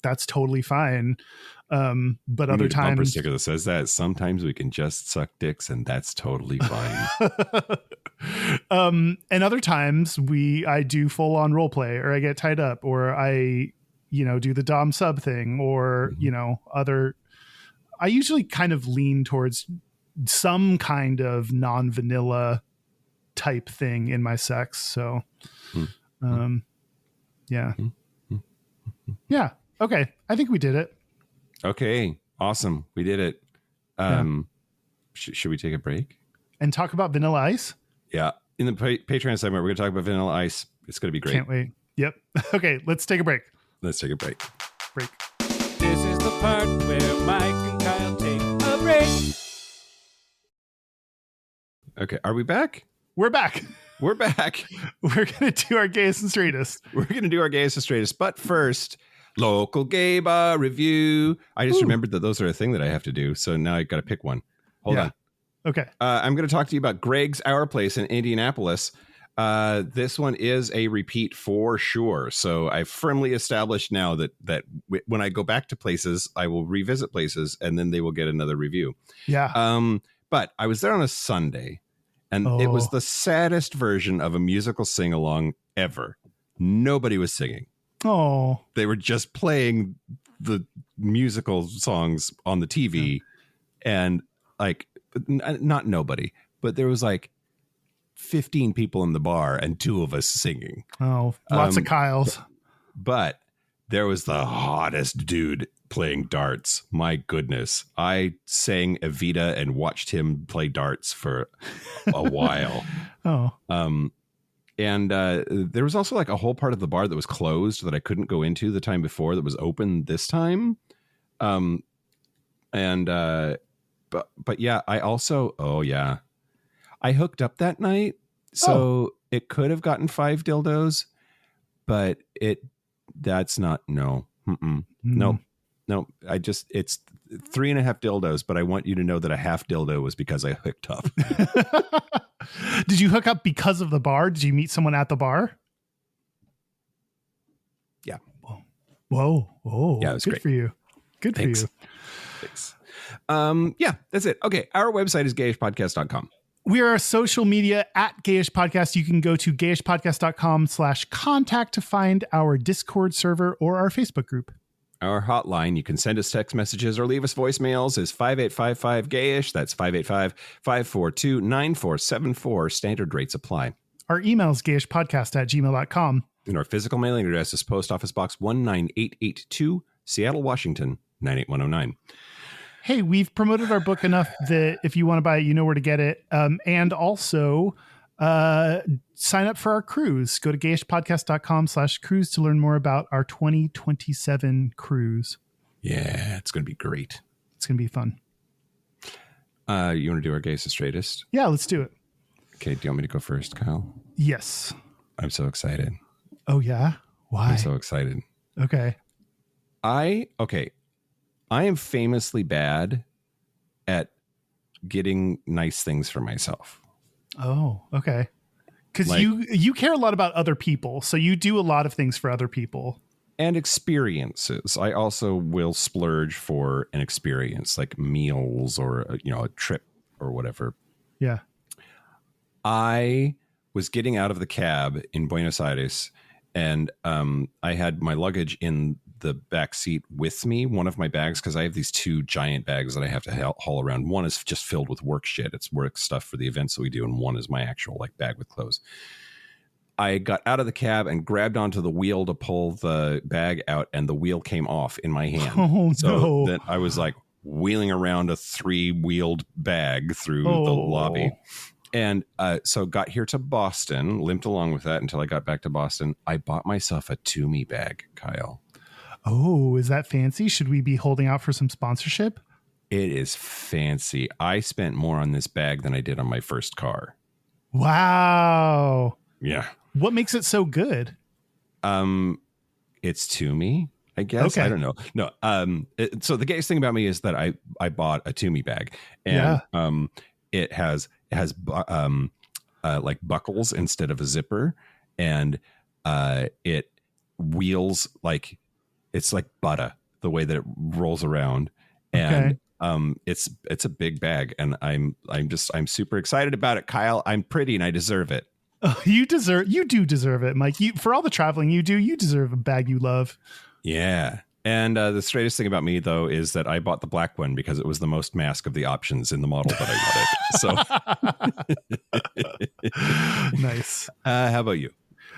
that's totally fine. But other times,
bumper sticker that says that sometimes we can just suck dicks and that's totally fine.
And other times I do full on role play, or I get tied up, or I do the dom sub thing, or I usually kind of lean towards some kind of non-vanilla type thing in my sex. So, yeah. Yeah. Okay. I think we did it.
Okay. Awesome. We did it. Should we take a break?
And talk about Vanilla Ice?
Yeah. In the Patreon segment, we're going to talk about Vanilla Ice. It's going to be great.
Can't wait. Yep. Okay. Let's take a break.
Let's take a break.
This is the part where Mike and Kyle take a break.
Okay. Are we back?
We're back.
We're back.
We're going to do our Gayest and Straightest.
We're going to do our Gayest and Straightest. But first, local gay bar review. I just remembered that those are a thing that I have to do. So now I got to pick one. Hold on.
Okay.
I'm going to talk to you about Greg's Our Place in Indianapolis. This one is a repeat for sure. So I've firmly established now that when I go back to places, I will revisit places and then they will get another review.
Yeah.
But I was there on a Sunday and it was the saddest version of a musical sing-along ever. Nobody was singing.
Oh,
they were just playing the musical songs on the TV and like, not nobody, but there was like 15 people in the bar and 2 of us singing.
Oh, lots of Kyles.
But there was the hottest dude playing darts. My goodness. I sang Evita and watched him play darts for a while. And there was also like a whole part of the bar that was closed that I couldn't go into the time before that was open this time. But yeah, I also, I hooked up that night. So it could have gotten 5 dildos, but that's not, no. No. It's 3.5 dildos, but I want you to know that a half dildo was because I hooked up.
Did you hook up because of the bar? Did you meet someone at the bar?
Yeah.
Whoa.
Yeah, it was
good
great.
For you. Good
Thanks.
for you.
Thanks. Yeah, that's it. Okay. Our website is gayishpodcast.com.
We are social media at Gayish Podcast. You can go to gayishpodcast.com/contact to find our Discord server or our Facebook group.
Our hotline, you can send us text messages or leave us voicemails, is 5855-GAYISH. That's 585-542-9474. Standard rates apply.
Our email is gayishpodcast@gmail.com.
And our physical mailing address is Post Office Box 19882, Seattle, Washington, 98109.
Hey, we've promoted our book enough that if you want to buy it, you know where to get it. And also sign up for our cruise. Go to gayishpodcast.com/cruise to learn more about our 2027 cruise.
Yeah, it's going to be great.
It's going to be fun.
You want to do our Gayest and Straightest?
Yeah, let's do it.
Okay, do you want me to go first, Kyle?
Yes.
I'm so excited.
Oh, yeah? Why?
I'm so excited.
Okay.
I am famously bad at getting nice things for myself.
Oh, okay. Because
Like,
you care a lot about other people, so you do a lot of things for other people.
And experiences. I also will splurge for an experience, like meals or a trip or whatever.
Yeah.
I was getting out of the cab in Buenos Aires, and I had my luggage in the back seat with me, one of my bags, because I have these 2 giant bags that I have to haul around. One is just filled with work shit. It's work stuff for the events that we do. And one is my actual bag with clothes. I got out of the cab and grabbed onto the wheel to pull the bag out, and the wheel came off in my hand.
Oh,
so
no.
then I was like wheeling around a 3-wheeled bag through the lobby. And so got here to Boston, limped along with that until I got back to Boston. I bought myself a Toomey bag, Kyle.
Oh, is that fancy? Should we be holding out for some sponsorship?
It is fancy. I spent more on this bag than I did on my first car.
Wow.
Yeah.
What makes it so good?
It's Toomey, I guess.
Okay.
I don't know. No. So the gayest thing about me is that I bought a Toomey bag, and it has like buckles instead of a zipper, and it wheels like it's like butter the way that it rolls around, and it's a big bag, and I'm super excited about it, Kyle. I'm pretty and I deserve it.
Oh, you do deserve it, Mike. For all the traveling you do, you deserve a bag you love.
Yeah. And the straightest thing about me, though, is that I bought the black one because it was the most mask of the options in the model that I wanted. So
nice.
How about you?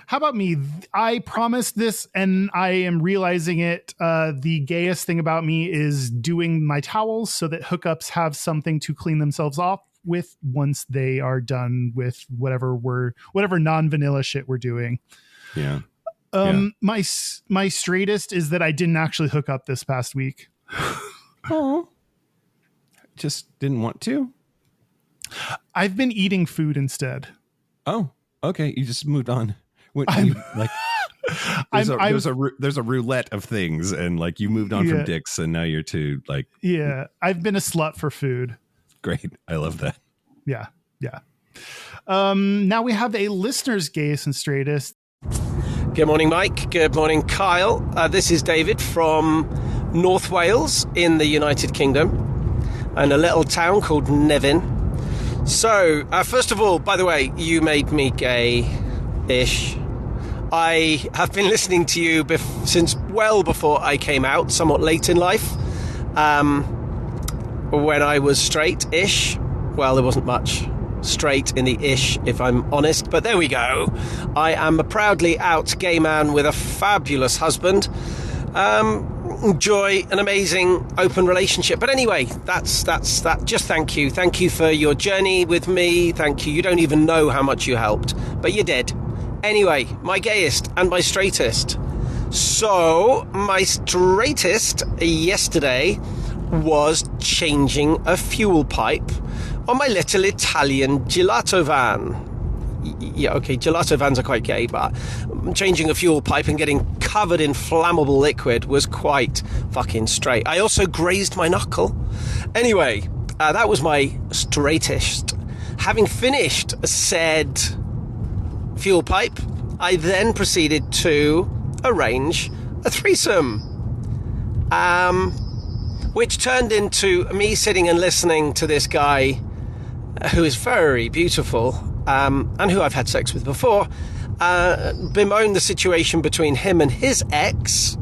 How about me? I promised this and I am realizing it. The gayest thing about me is doing my towels so that hookups have something to clean themselves off with once they are done with whatever non-vanilla shit we're doing.
Yeah.
My straightest is that I didn't actually hook up this past week.
Oh, just didn't want to.
I've been eating food instead.
Oh, okay. You just moved on. There's a roulette of things, and like you moved on from dicks, and now you're to like.
Yeah, I've been a slut for food.
Great, I love that.
Yeah. Now we have a listener's gayest and straightest.
Good morning, Mike. Good morning, Kyle. This is David from North Wales in the United Kingdom and a little town called Nevin. So, first of all, by the way, you made me gay-ish. I have been listening to you since well before I came out, somewhat late in life. When I was straight-ish, well, there wasn't much straight in the ish, if I'm honest, but there we go. I am a proudly out gay man with a fabulous husband. Enjoy an amazing open relationship. But anyway, that's that. Just thank you for your journey with me. Thank you. You don't even know how much you helped, but you did. Anyway, my gayest and my straightest. So my straightest yesterday was changing a fuel pipe on my little Italian gelato van. Yeah, okay, gelato vans are quite gay, but changing a fuel pipe and getting covered in flammable liquid was quite fucking straight. I also grazed my knuckle. Anyway, that was my straightest. Having finished said fuel pipe, I then proceeded to arrange a threesome. Which turned into me sitting and listening to this guy who is very beautiful, and who I've had sex with before, bemoan the situation between him and his ex.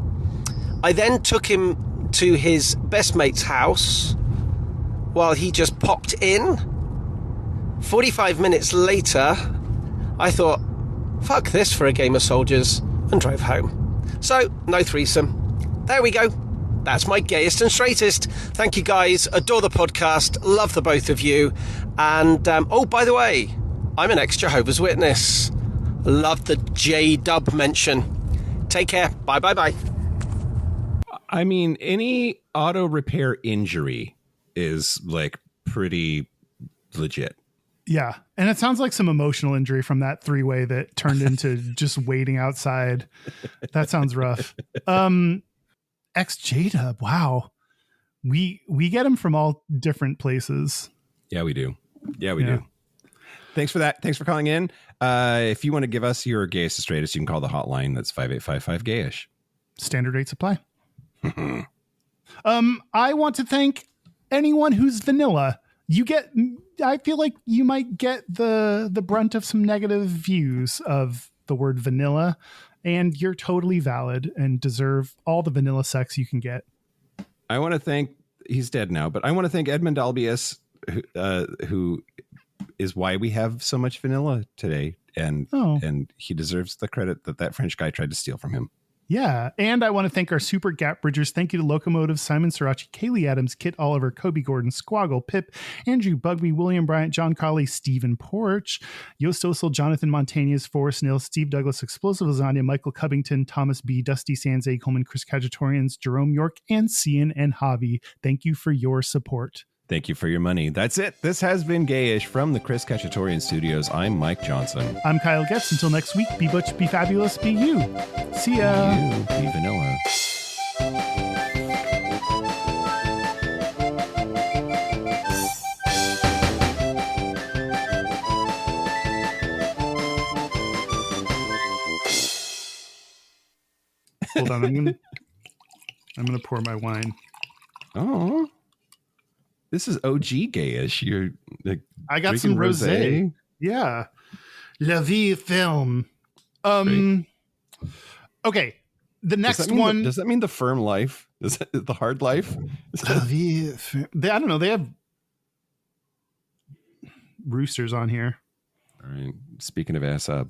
I then took him to his best mate's house while he just popped in. 45 minutes later, I thought, fuck this for a game of soldiers, and drove home. So, no threesome. There we go. That's my gayest and straightest. Thank you, guys. Adore the podcast. Love the both of you. And, oh, by the way, I'm an ex-Jehovah's Witness. Love the J-dub mention. Take care. Bye.
I mean, any auto repair injury is like pretty legit.
Yeah. And it sounds like some emotional injury from that three-way that turned into just waiting outside. That sounds rough. Ex-J-dub. Wow. We get them from all different places.
Yeah, we do. Do. Thanks for that. Thanks for calling in. If you want to give us your gayest and straightest, you can call the hotline. That's 5855-GAYISH.
Standard rate supply. I want to thank anyone who's vanilla. I feel like you might get the brunt of some negative views of the word vanilla, and you're totally valid and deserve all the vanilla sex you can get.
I want to thank, he's dead now, but I want to thank Edmund Albius, who is why we have so much vanilla today. And he deserves the credit that French guy tried to steal from him.
Yeah. And I want to thank our super gap bridgers. Thank you to Locomotive, Simon Sriracha, Kaylee Adams, Kit Oliver, Kobe Gordon, Squaggle, Pip, Andrew Bugby, William Bryant, John Colley, Stephen Porch, Yost Osel, Jonathan Montañez, Forrest Nils, Steve Douglas, Explosive Lasagna, Michael Covington, Thomas B., Dusty Sands, A. Coleman, Chris Kajatorians, Jerome York, and Cian and Javi. Thank you for your support.
Thank you for your money. That's it. This has been Gayish from the Chris Kachatorian Studios. I'm Mike Johnson.
I'm Kyle Getz. Until next week, be butch, be fabulous, be you. See ya.
You, be vanilla.
Hold on, I'm gonna pour my wine.
Oh. This is OG Gayish. You're like,
I got some rosé. Yeah. La Vie film. Okay. The next one.
Does that mean the firm life? Is that the hard life?
La Vie film. I don't know. They have roosters on here.
All right. Speaking of ass up.